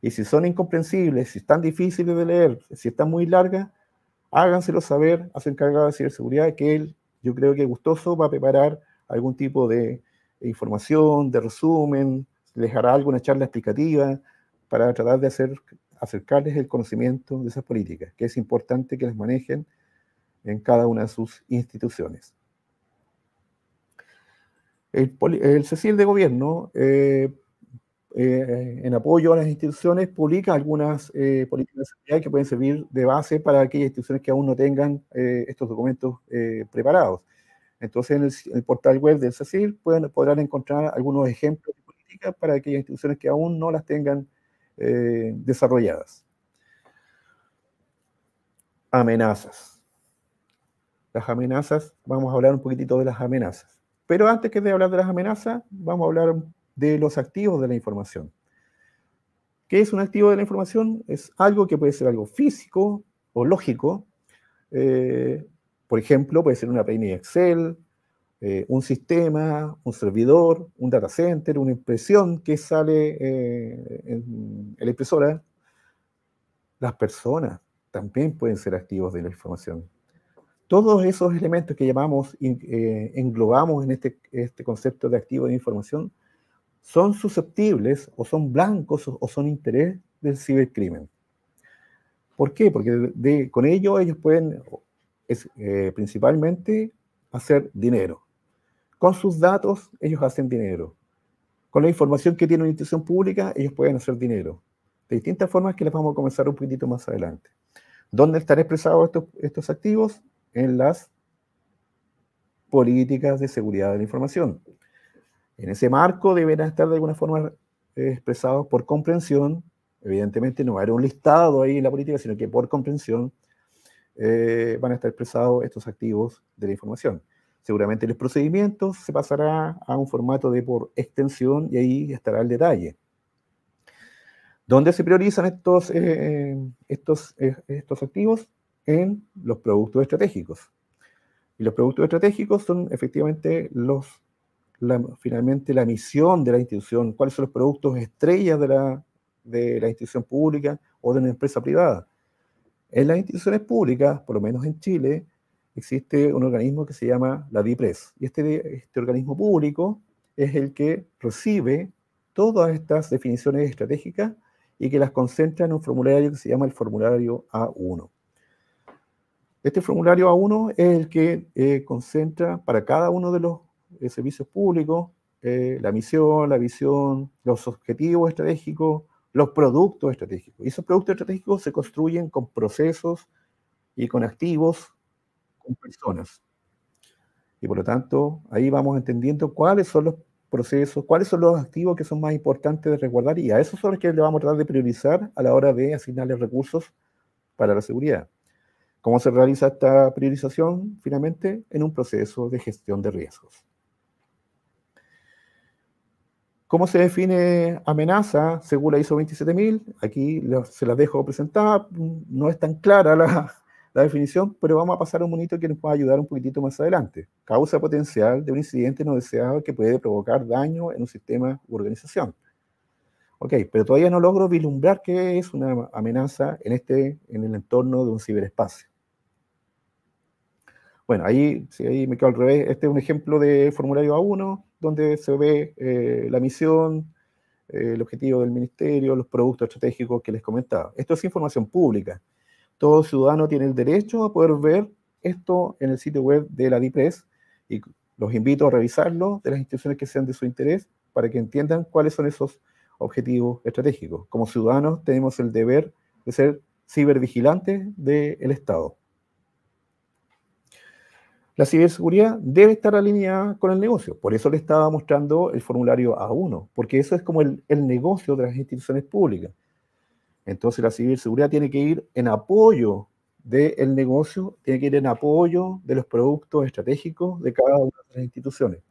Y si son incomprensibles, si están difíciles de leer, si están muy largas, háganselo saber a su encargado de ciberseguridad que él, yo creo que gustoso, va a preparar algún tipo de información, de resumen, les hará alguna charla explicativa para tratar de acercarles el conocimiento de esas políticas, que es importante que las manejen en cada una de sus instituciones. El CECIL de gobierno, en apoyo a las instituciones, publica algunas políticas de seguridad que pueden servir de base para aquellas instituciones que aún no tengan estos documentos preparados. Entonces, en el portal web del CECIL podrán encontrar algunos ejemplos de políticas para aquellas instituciones que aún no las tengan desarrolladas. Amenazas. Las amenazas, vamos a hablar un poquitito de las amenazas. Pero antes de hablar de las amenazas, vamos a hablar de los activos de la información. ¿Qué es un activo de la información? Es algo que puede ser algo físico o lógico. Por ejemplo, puede ser una planilla Excel, un sistema, un servidor, un data center, una impresión que sale en la impresora. Las personas también pueden ser activos de la información. Todos esos elementos que llamamos, englobamos en este concepto de activo de información, son susceptibles o son blancos o son interés del cibercrimen. ¿Por qué? Porque con ello ellos pueden principalmente hacer dinero. Con sus datos ellos hacen dinero. Con la información que tiene una institución pública ellos pueden hacer dinero. De distintas formas que les vamos a comenzar un poquitito más adelante. ¿Dónde están expresados estos activos? En las políticas de seguridad de la información. En ese marco deberán estar de alguna forma expresados por comprensión. Evidentemente no va a haber un listado ahí en la política, sino que por comprensión van a estar expresados estos activos de la información. Seguramente los procedimientos se pasará a un formato de por extensión y ahí estará el detalle. ¿Dónde se priorizan estos activos? En los productos estratégicos. Y los productos estratégicos son efectivamente finalmente la misión de la institución, cuáles son los productos estrellas de la institución pública o de una empresa privada. En las instituciones públicas, por lo menos en Chile, existe un organismo que se llama la DIPRES. Y este organismo público es el que recibe todas estas definiciones estratégicas y que las concentra en un formulario que se llama el formulario A1. Este formulario A1 es el que concentra para cada uno de los servicios públicos la misión, la visión, los objetivos estratégicos, los productos estratégicos. Y esos productos estratégicos se construyen con procesos y con activos, con personas. Y por lo tanto, ahí vamos entendiendo cuáles son los procesos, cuáles son los activos que son más importantes de resguardar, y a esos son los que le vamos a tratar de priorizar a la hora de asignarles recursos para la seguridad. ¿Cómo se realiza esta priorización? Finalmente, en un proceso de gestión de riesgos. ¿Cómo se define amenaza según la ISO 27000? Aquí se las dejo presentar. No es tan clara la definición, pero vamos a pasar a un monito que nos va a ayudar un poquitito más adelante. Causa potencial de un incidente no deseado que puede provocar daño en un sistema u organización. Ok, pero todavía no logro vislumbrar qué es una amenaza en el entorno de un ciberespacio. Bueno, ahí me quedo al revés. Este es un ejemplo de formulario A1, donde se ve la misión, el objetivo del ministerio, los productos estratégicos que les comentaba. Esto es información pública. Todo ciudadano tiene el derecho a poder ver esto en el sitio web de la DIPRES y los invito a revisarlo de las instituciones que sean de su interés para que entiendan cuáles son esos objetivos estratégicos. Como ciudadanos tenemos el deber de ser cibervigilantes del Estado. La ciberseguridad debe estar alineada con el negocio. Por eso le estaba mostrando el formulario A1, porque eso es como el negocio de las instituciones públicas. Entonces la ciberseguridad tiene que ir en apoyo del negocio, tiene que ir en apoyo de los productos estratégicos de cada una de las instituciones.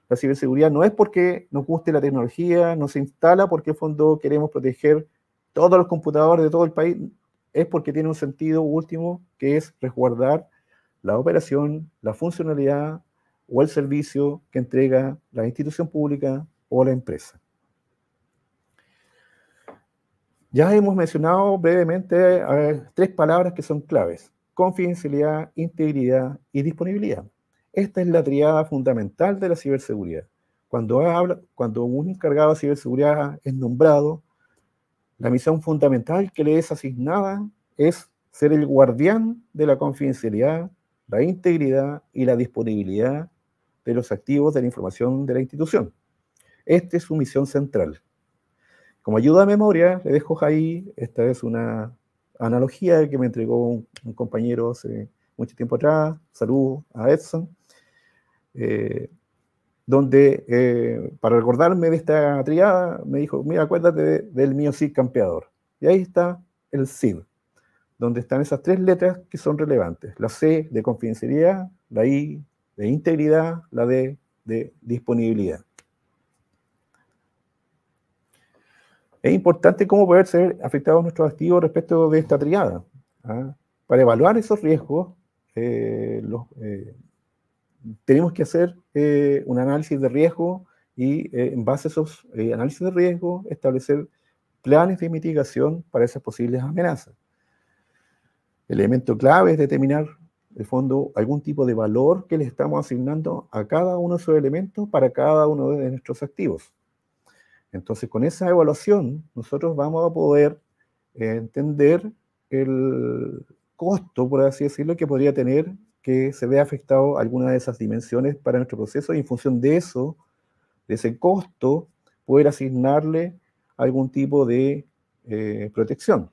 La ciberseguridad no es porque nos guste la tecnología, no se instala porque en fondo queremos proteger todos los computadores de todo el país, es porque tiene un sentido último que es resguardar la operación, la funcionalidad o el servicio que entrega la institución pública o la empresa. Ya hemos mencionado brevemente tres palabras que son claves: confidencialidad, integridad y disponibilidad. Esta es la triada fundamental de la ciberseguridad. Cuando un encargado de ciberseguridad es nombrado, la misión fundamental que le es asignada es ser el guardián de la confidencialidad, la integridad y la disponibilidad de los activos de la información de la institución. Esta es su misión central. Como ayuda a memoria, le dejo ahí, esta es una analogía que me entregó un compañero hace mucho tiempo atrás, saludos a Edson, donde para recordarme de esta triada me dijo, mira, acuérdate del mío CID campeador. Y ahí está el CID, donde están esas tres letras que son relevantes. La C de confidencialidad, la I de integridad, la D de disponibilidad. Es importante cómo poder ser afectados nuestros activos respecto de esta triada. Para evaluar esos riesgos, tenemos que hacer un análisis de riesgo y en base a esos análisis de riesgo establecer planes de mitigación para esas posibles amenazas. El elemento clave es determinar, de fondo, algún tipo de valor que le estamos asignando a cada uno de esos elementos para cada uno de nuestros activos. Entonces, con esa evaluación, nosotros vamos a poder entender el costo, por así decirlo, que podría tener que se vea afectado alguna de esas dimensiones para nuestro proceso y en función de eso, de ese costo, poder asignarle algún tipo de protección.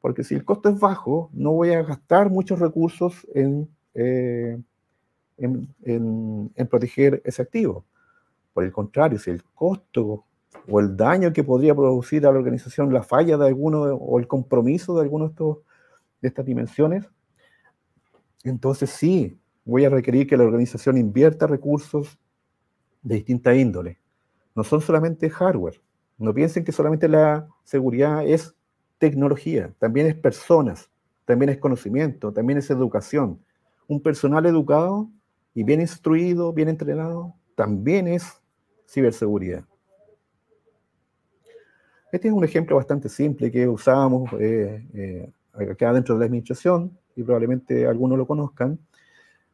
Porque si el costo es bajo, no voy a gastar muchos recursos en proteger ese activo. Por el contrario, si el costo o el daño que podría producir a la organización la falla de alguno o el compromiso de alguno de estas dimensiones, entonces sí, voy a requerir que la organización invierta recursos de distinta índole. No son solamente hardware. No piensen que solamente la seguridad es tecnología, también es personas, también es conocimiento, también es educación. Un personal educado y bien instruido, bien entrenado, también es ciberseguridad. Este es un ejemplo bastante simple que usábamos acá dentro de la administración, y probablemente algunos lo conozcan.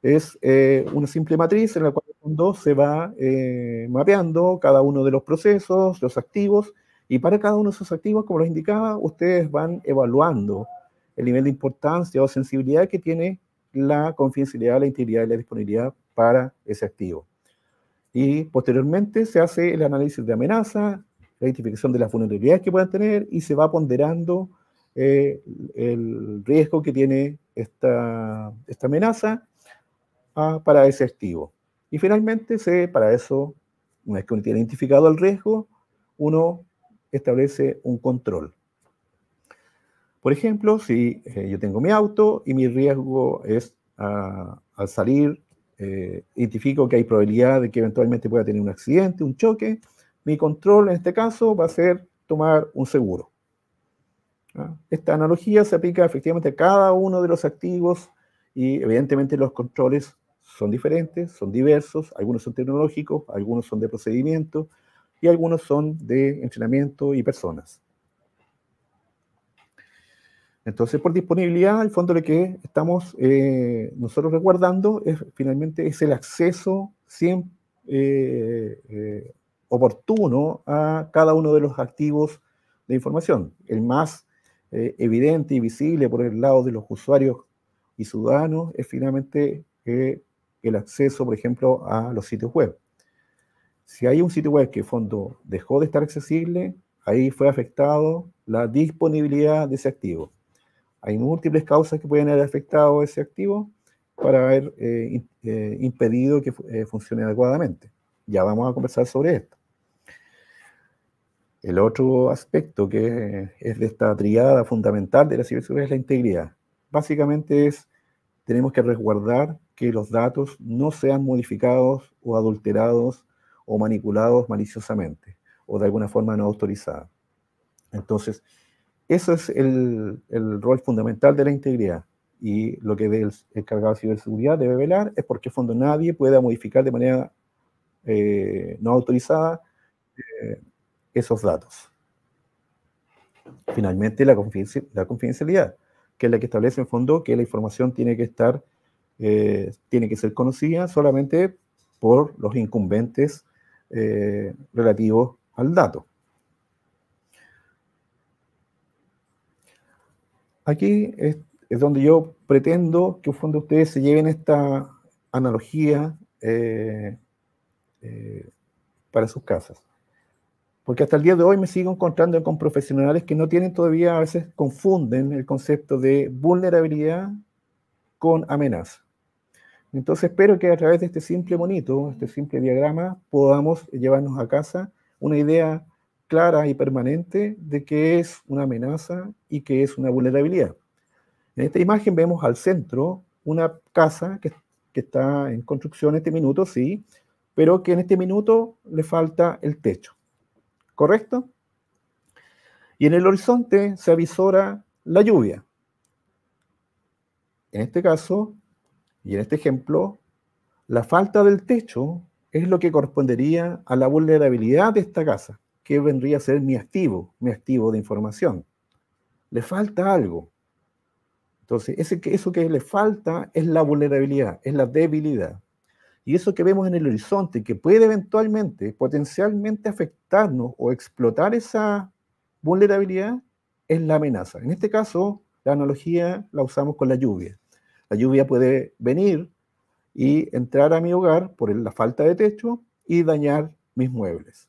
Es una simple matriz en la cual se va mapeando cada uno de los procesos, los activos, y para cada uno de esos activos, como les indicaba, ustedes van evaluando el nivel de importancia o sensibilidad que tiene la confidencialidad, la integridad y la disponibilidad para ese activo. Y posteriormente se hace el análisis de amenaza, la identificación de las vulnerabilidades que puedan tener y se va ponderando el riesgo que tiene esta amenaza para ese activo. Y finalmente, para eso, una vez que uno tiene identificado el riesgo, uno establece un control. Por ejemplo, si yo tengo mi auto y mi riesgo es al salir, identifico que hay probabilidad de que eventualmente pueda tener un accidente, un choque, mi control en este caso va a ser tomar un seguro. Esta analogía se aplica efectivamente a cada uno de los activos y evidentemente los controles son diferentes, son diversos, algunos son tecnológicos, algunos son de procedimiento, y algunos son de entrenamiento y personas. Entonces, por disponibilidad, al fondo lo que estamos nosotros resguardando finalmente es el acceso siempre oportuno a cada uno de los activos de información. El más evidente y visible por el lado de los usuarios y ciudadanos es finalmente el acceso, por ejemplo, a los sitios web. Si hay un sitio web que en fondo dejó de estar accesible, ahí fue afectado la disponibilidad de ese activo. Hay múltiples causas que pueden haber afectado ese activo para haber impedido que funcione adecuadamente. Ya vamos a conversar sobre esto. El otro aspecto que es de esta triada fundamental de la ciberseguridad es la integridad. Básicamente tenemos que resguardar que los datos no sean modificados o adulterados o manipulados maliciosamente o de alguna forma no autorizada. Entonces, eso es el rol fundamental de la integridad. Y lo que el encargado de ciberseguridad debe velar es porque, en fondo, nadie pueda modificar de manera no autorizada esos datos. Finalmente, la confidencialidad, que es la que establece, en fondo, que la información tiene que ser conocida solamente por los incumbentes relativos al dato. Aquí es donde yo pretendo que, en fondo, ustedes se lleven esta analogía para sus casas. Porque hasta el día de hoy me sigo encontrando con profesionales que no tienen todavía, a veces confunden el concepto de vulnerabilidad con amenaza. Entonces espero que a través de este simple monito, este simple diagrama, podamos llevarnos a casa una idea clara y permanente de qué es una amenaza y qué es una vulnerabilidad. En esta imagen vemos al centro una casa que está en construcción en este minuto, sí, pero que en este minuto le falta el techo. ¿Correcto? Y en el horizonte se avisora la lluvia. En este caso, y en este ejemplo, la falta del techo es lo que correspondería a la vulnerabilidad de esta casa, que vendría a ser mi activo de información. Le falta algo. Entonces, eso que le falta es la vulnerabilidad, es la debilidad. Y eso que vemos en el horizonte, que puede eventualmente, potencialmente afectarnos o explotar esa vulnerabilidad, es la amenaza. En este caso, la analogía la usamos con la lluvia. La lluvia puede venir y entrar a mi hogar por la falta de techo y dañar mis muebles.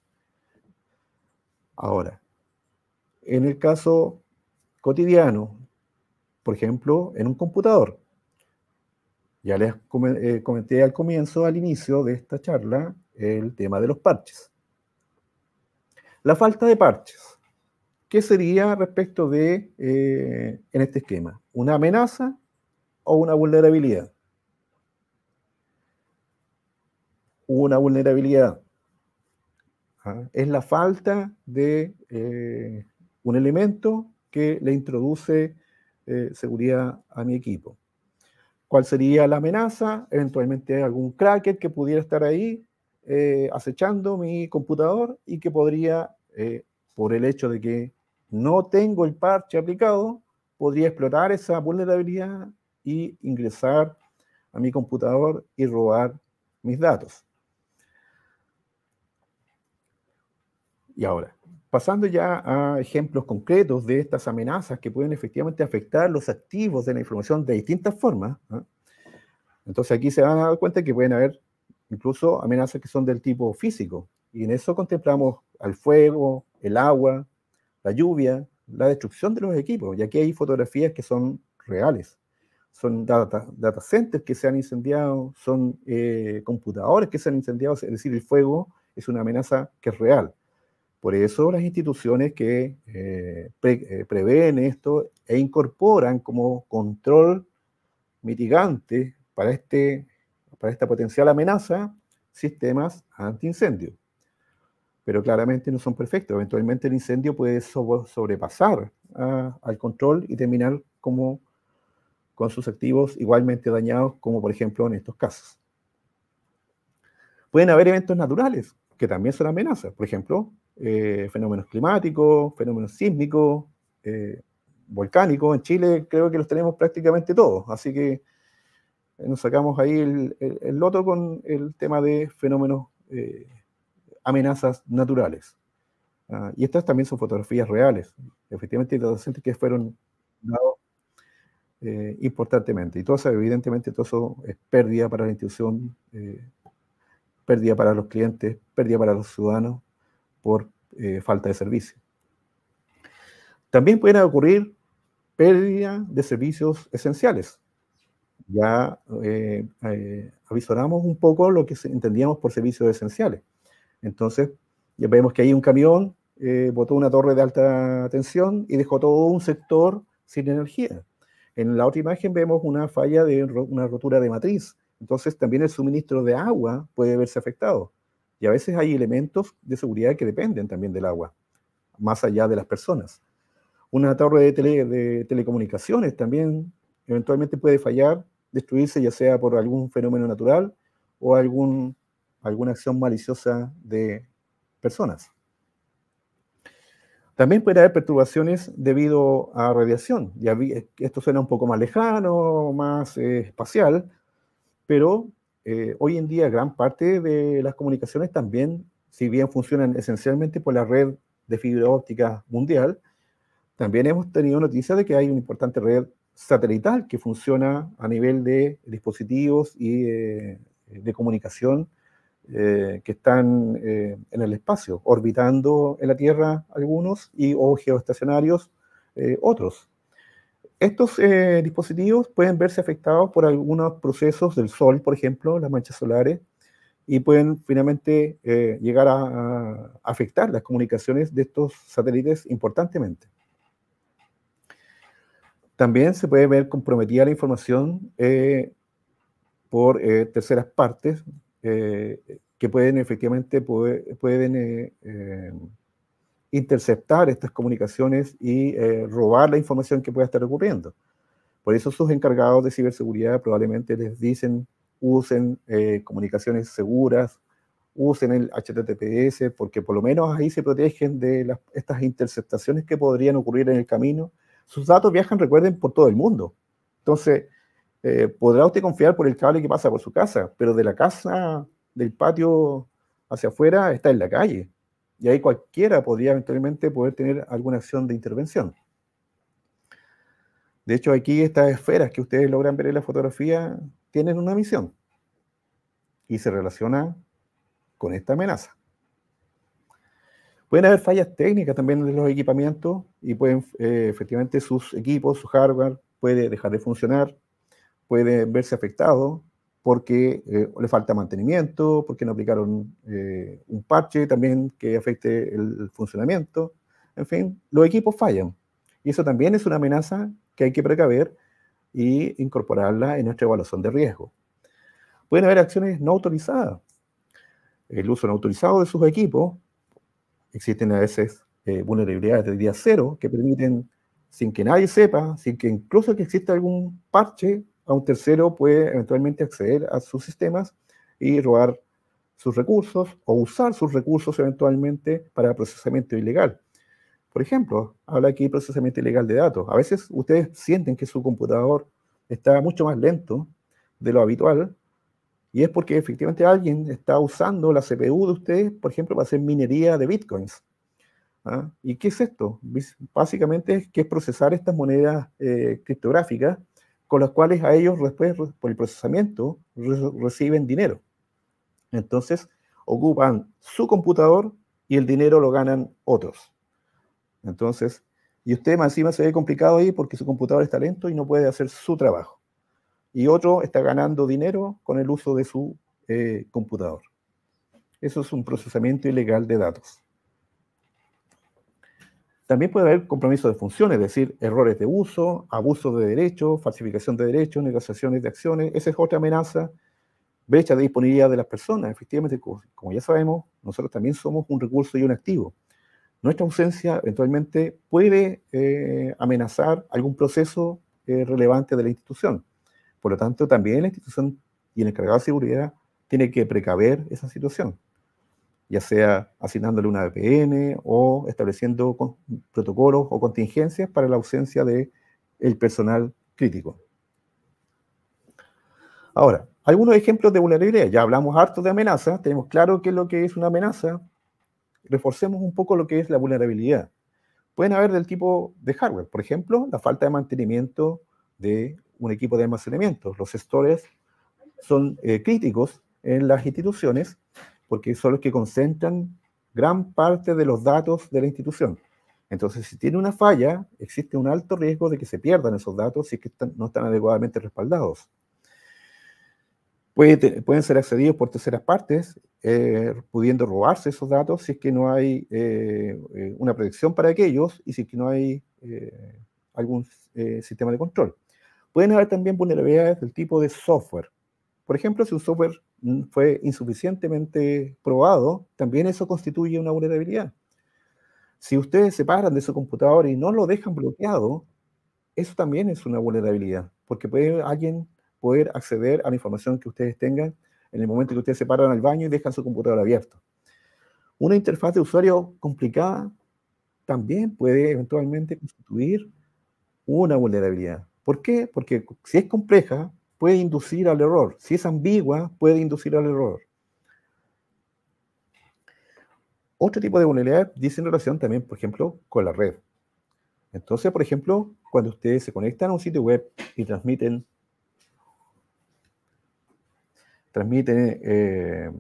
Ahora, en el caso cotidiano, por ejemplo, en un computador, ya les comenté al inicio de esta charla, el tema de los parches. La falta de parches. ¿Qué sería respecto de, en este esquema? ¿Una amenaza o una vulnerabilidad? Una vulnerabilidad. ¿Ah? Es la falta de un elemento que le introduce seguridad a mi equipo. ¿Cuál sería la amenaza? Eventualmente algún cracker que pudiera estar ahí acechando mi computador y que podría, por el hecho de que no tengo el parche aplicado, podría explotar esa vulnerabilidad y ingresar a mi computador y robar mis datos. Y ahora, pasando ya a ejemplos concretos de estas amenazas que pueden efectivamente afectar los activos de la información de distintas formas, ¿no? Entonces aquí se van a dar cuenta que pueden haber incluso amenazas que son del tipo físico, y en eso contemplamos al fuego, el agua, la lluvia, la destrucción de los equipos, y aquí hay fotografías que son reales. Son data centers que se han incendiado, son computadores que se han incendiado, es decir, el fuego es una amenaza que es real. Por eso las instituciones que prevén esto e incorporan como control mitigante para esta potencial amenaza sistemas antiincendio. Pero claramente no son perfectos. Eventualmente el incendio puede sobrepasar al control y terminar con sus activos igualmente dañados, como por ejemplo en estos casos. Pueden haber eventos naturales, que también son amenazas. Por ejemplo, fenómenos climáticos, fenómenos sísmicos, volcánicos. En Chile creo que los tenemos prácticamente todos, así que nos sacamos ahí el loto con el tema de fenómenos, amenazas naturales. Y estas también son fotografías reales, efectivamente, los docentes que fueron dados importantemente. Y todo eso, evidentemente, todo eso es pérdida para la institución, pérdida para los clientes, pérdida para los ciudadanos por falta de servicio. También pueden ocurrir pérdida de servicios esenciales. Ya avisoramos un poco lo que entendíamos por servicios esenciales. Entonces, ya vemos que hay un camión, botó una torre de alta tensión y dejó todo un sector sin energía. En la otra imagen vemos una falla de una rotura de matriz. Entonces, también el suministro de agua puede verse afectado. Y a veces hay elementos de seguridad que dependen también del agua, más allá de las personas. Una torre de telecomunicaciones también eventualmente puede fallar, destruirse, ya sea por algún fenómeno natural o alguna acción maliciosa de personas. También puede haber perturbaciones debido a radiación. Ya esto suena un poco más lejano, más espacial, pero hoy en día gran parte de las comunicaciones también, si bien funcionan esencialmente por la red de fibra óptica mundial, también hemos tenido noticias de que hay una importante red satelital que funciona a nivel de dispositivos y de comunicación que están en el espacio, orbitando en la Tierra algunos o geoestacionarios otros. Estos dispositivos pueden verse afectados por algunos procesos del Sol, por ejemplo, las manchas solares, y pueden finalmente llegar a afectar las comunicaciones de estos satélites importantemente. También se puede ver comprometida la información por terceras partes que pueden efectivamente interceptar estas comunicaciones y robar la información que pueda estar ocurriendo. Por eso sus encargados de ciberseguridad probablemente les dicen usen comunicaciones seguras, usen el HTTPS, porque por lo menos ahí se protegen de estas interceptaciones que podrían ocurrir en el camino. Sus datos viajan, recuerden, por todo el mundo. Entonces, podrá usted confiar por el cable que pasa por su casa, pero de la casa, del patio hacia afuera, está en la calle. Y ahí cualquiera podría eventualmente poder tener alguna acción de intervención. De hecho, aquí estas esferas que ustedes logran ver en la fotografía tienen una misión y se relaciona con esta amenaza. Pueden haber fallas técnicas también de los equipamientos y pueden, efectivamente, sus equipos, su hardware puede dejar de funcionar, puede verse afectado porque le falta mantenimiento, porque no aplicaron un parche también que afecte el funcionamiento. En fin, los equipos fallan. Y eso también es una amenaza que hay que precaver y incorporarla en nuestra evaluación de riesgo. Pueden haber acciones no autorizadas. El uso no autorizado de sus equipos. Existen a veces vulnerabilidades de día cero que permiten, sin que nadie sepa, sin que incluso que exista algún parche, a un tercero puede eventualmente acceder a sus sistemas y robar sus recursos o usar sus recursos eventualmente para procesamiento ilegal. Por ejemplo, habla aquí de procesamiento ilegal de datos. A veces ustedes sienten que su computador está mucho más lento de lo habitual y es porque efectivamente alguien está usando la CPU de ustedes, por ejemplo, para hacer minería de bitcoins. ¿Ah? ¿Y qué es esto? Básicamente es que es procesar estas monedas criptográficas con las cuales a ellos después, por el procesamiento, reciben dinero. Entonces, ocupan su computador y el dinero lo ganan otros. Entonces, y usted más encima se ve complicado ahí porque su computador está lento y no puede hacer su trabajo. Y otro está ganando dinero con el uso de su computador. Eso es un procesamiento ilegal de datos. También puede haber compromiso de funciones, es decir, errores de uso, abuso de derechos, falsificación de derechos, negociaciones de acciones. Esa es otra amenaza. Brecha de disponibilidad de las personas. Efectivamente, como ya sabemos, nosotros también somos un recurso y un activo. Nuestra ausencia eventualmente puede amenazar algún proceso relevante de la institución. Por lo tanto, también la institución y el encargado de seguridad tiene que precaver esa situación. ya sea asignándole una VPN o estableciendo protocolos o contingencias para la ausencia del personal crítico. Ahora, algunos ejemplos de vulnerabilidad. Ya hablamos harto de amenazas, tenemos claro qué es lo que es una amenaza. Reforcemos un poco lo que es la vulnerabilidad. Pueden haber del tipo de hardware, por ejemplo, la falta de mantenimiento de un equipo de almacenamiento. Los storage son críticos en las instituciones porque son los que concentran gran parte de los datos de la institución. Entonces, si tiene una falla, existe un alto riesgo de que se pierdan esos datos si es que no están adecuadamente respaldados. Pueden ser accedidos por terceras partes, pudiendo robarse esos datos si es que no hay una protección para aquellos y si es que no hay algún sistema de control. Pueden haber también vulnerabilidades del tipo de software. Por ejemplo, si un software fue insuficientemente probado, también eso constituye una vulnerabilidad. Si ustedes se paran de su computador y no lo dejan bloqueado, eso también es una vulnerabilidad, porque puede alguien poder acceder a la información que ustedes tengan en el momento que ustedes se paran al baño y dejan su computador abierto. Una interfaz de usuario complicada también puede eventualmente constituir una vulnerabilidad. ¿Por qué? Porque si es compleja, puede inducir al error. Si es ambigua, puede inducir al error. Otro tipo de vulnerabilidad dice en relación también, por ejemplo, con la red. Entonces, por ejemplo, cuando ustedes se conectan a un sitio web y transmiten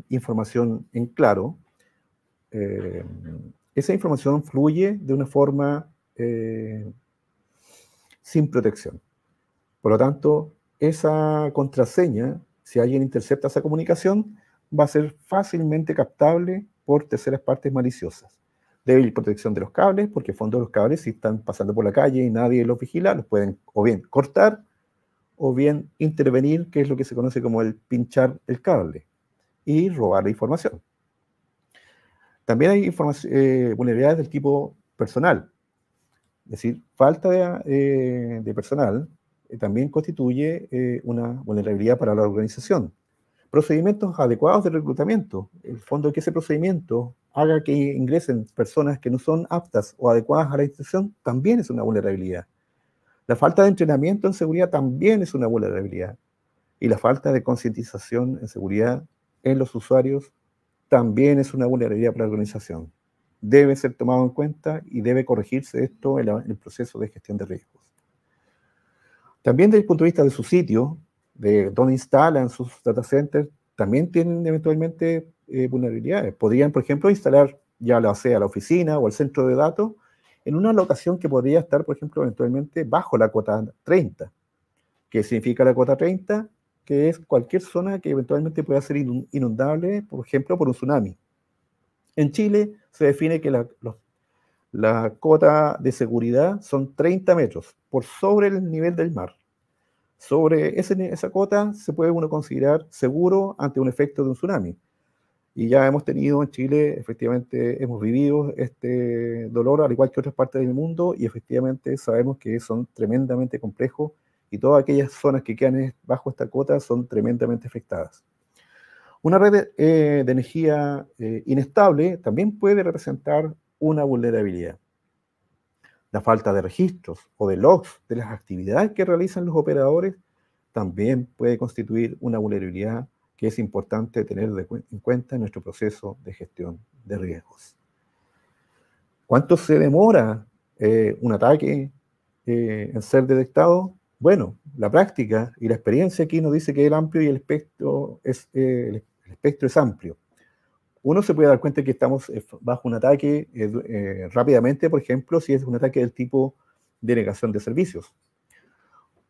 información en claro, esa información fluye de una forma sin protección. Por lo tanto, esa contraseña, si alguien intercepta esa comunicación, va a ser fácilmente captable por terceras partes maliciosas. Débil protección de los cables, porque en fondo los cables, si están pasando por la calle y nadie los vigila, los pueden o bien cortar o bien intervenir, que es lo que se conoce como el pinchar el cable y robar la información. También hay vulnerabilidades del tipo personal, es decir, falta de personal también constituye una vulnerabilidad para la organización. Procedimientos adecuados de reclutamiento, el fondo de que ese procedimiento haga que ingresen personas que no son aptas o adecuadas a la institución, también es una vulnerabilidad. La falta de entrenamiento en seguridad también es una vulnerabilidad. Y la falta de concientización en seguridad en los usuarios también es una vulnerabilidad para la organización. Debe ser tomado en cuenta y debe corregirse esto en el proceso de gestión de riesgos. También desde el punto de vista de su sitio, de dónde instalan sus data centers, también tienen eventualmente vulnerabilidades. Podrían, por ejemplo, instalar ya sea la oficina o el centro de datos en una locación que podría estar, por ejemplo, eventualmente bajo la cota 30. ¿Qué significa la cota 30? Que es cualquier zona que eventualmente pueda ser inundable, por ejemplo, por un tsunami. En Chile se define que la cota de seguridad son 30 metros por sobre el nivel del mar. Sobre esa cota se puede uno considerar seguro ante un efecto de un tsunami. Y ya hemos tenido en Chile, efectivamente, hemos vivido este dolor, al igual que otras partes del mundo, y efectivamente sabemos que son tremendamente complejos y todas aquellas zonas que quedan bajo esta cota son tremendamente afectadas. Una red de energía inestable también puede representar una vulnerabilidad. La falta de registros o de logs de las actividades que realizan los operadores también puede constituir una vulnerabilidad que es importante tener en cuenta en nuestro proceso de gestión de riesgos. ¿Cuánto se demora un ataque en ser detectado? Bueno, la práctica y la experiencia aquí nos dice que el amplio y el espectro es amplio. Uno se puede dar cuenta que estamos bajo un ataque rápidamente, por ejemplo, si es un ataque del tipo de negación de servicios.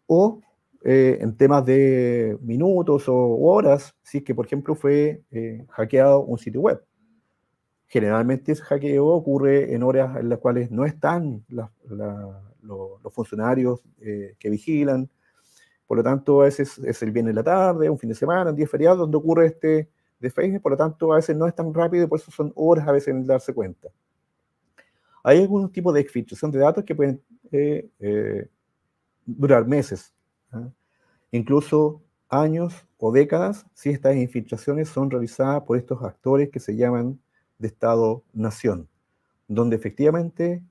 O en temas de minutos o horas, si es que, por ejemplo, fue hackeado un sitio web. Generalmente ese hackeo ocurre en horas en las cuales no están los funcionarios que vigilan. Por lo tanto, a veces es el viernes en la tarde, un fin de semana, un día feriado, donde ocurre de Facebook. Por lo tanto, a veces no es tan rápido y por eso son horas a veces en darse cuenta. Hay algunos tipos de exfiltración de datos que pueden durar meses, ¿eh? Incluso años o décadas, si estas infiltraciones son realizadas por estos actores que se llaman de Estado-Nación, donde efectivamente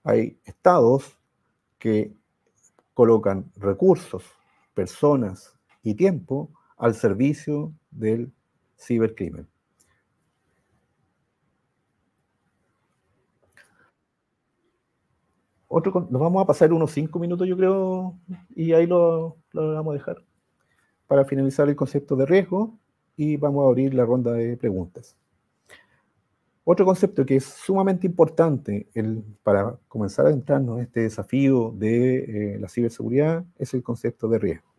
hay estados que colocan recursos, personas y tiempo al servicio del cibercrimen. Nos vamos a pasar unos 5 minutos, yo creo, y ahí lo vamos a dejar para finalizar el concepto de riesgo y vamos a abrir la ronda de preguntas. Otro concepto que es sumamente importante para comenzar a entrarnos en este desafío de la ciberseguridad es el concepto de riesgo.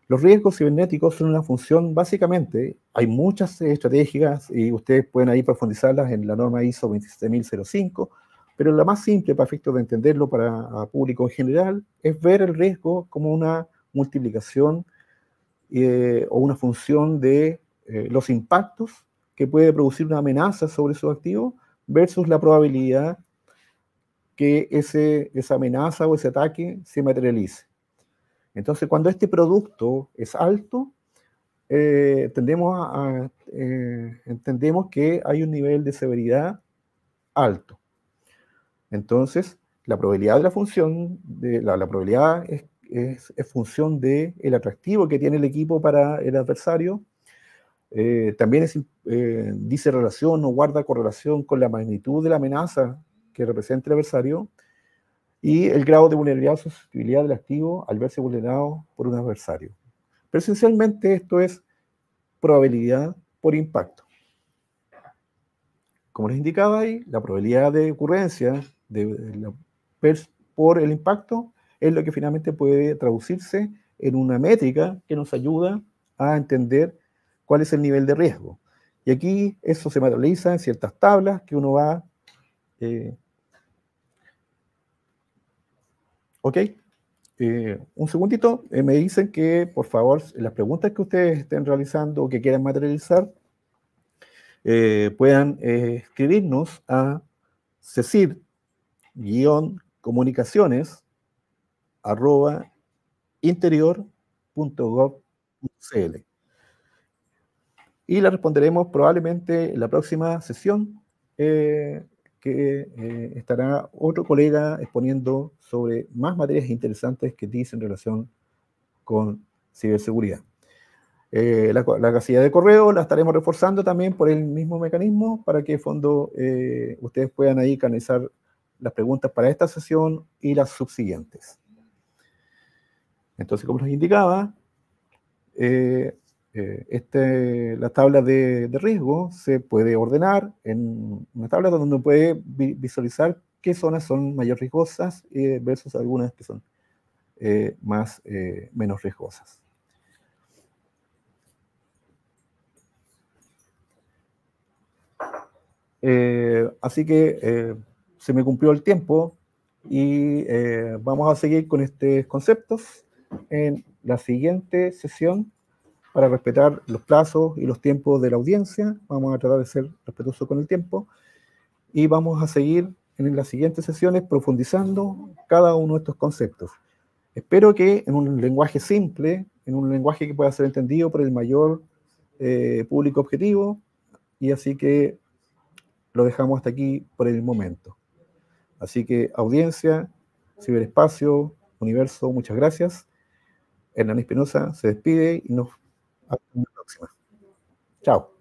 Los riesgos cibernéticos son una función, básicamente, hay muchas estrategias y ustedes pueden ahí profundizarlas en la norma ISO 27005, pero la más simple para efectos de entenderlo para público en general es ver el riesgo como una multiplicación o una función de los impactos que puede producir una amenaza sobre su activo versus la probabilidad que esa amenaza o ese ataque se materialice. Entonces, cuando este producto es alto, entendemos que hay un nivel de severidad alto. Entonces, la probabilidad de la función, la probabilidad es función del atractivo que tiene el equipo para el adversario. También dice relación o guarda correlación con la magnitud de la amenaza que representa el adversario y el grado de vulnerabilidad o susceptibilidad del activo al verse vulnerado por un adversario. Pero esencialmente esto es probabilidad por impacto. Como les indicaba ahí, la probabilidad de ocurrencia por el impacto es lo que finalmente puede traducirse en una métrica que nos ayuda a entender cuál es el nivel de riesgo. Y aquí eso se materializa en ciertas tablas que uno va... ok, un segundito, me dicen que por favor las preguntas que ustedes estén realizando o que quieran materializar puedan escribirnos a cecil-comunicaciones@interior.gov.cl y la responderemos probablemente en la próxima sesión que estará otro colega exponiendo sobre más materias interesantes que dice en relación con ciberseguridad. La casilla de correo la estaremos reforzando también por el mismo mecanismo para que en fondo ustedes puedan ahí canalizar las preguntas para esta sesión y las subsiguientes. Entonces, como les indicaba, la tabla de riesgo se puede ordenar en una tabla donde uno puede visualizar qué zonas son mayor riesgosas versus algunas que son menos riesgosas. Así que se me cumplió el tiempo y vamos a seguir con estos conceptos en la siguiente sesión para respetar los plazos y los tiempos de la audiencia. Vamos a tratar de ser respetuosos con el tiempo y vamos a seguir en las siguientes sesiones profundizando cada uno de estos conceptos. Espero que en un lenguaje simple, en un lenguaje que pueda ser entendido por el mayor público objetivo, y así que lo dejamos hasta aquí por el momento. Así que audiencia, ciberespacio, universo, muchas gracias. Hernán Espinosa se despide y nos vemos en la próxima. Chao.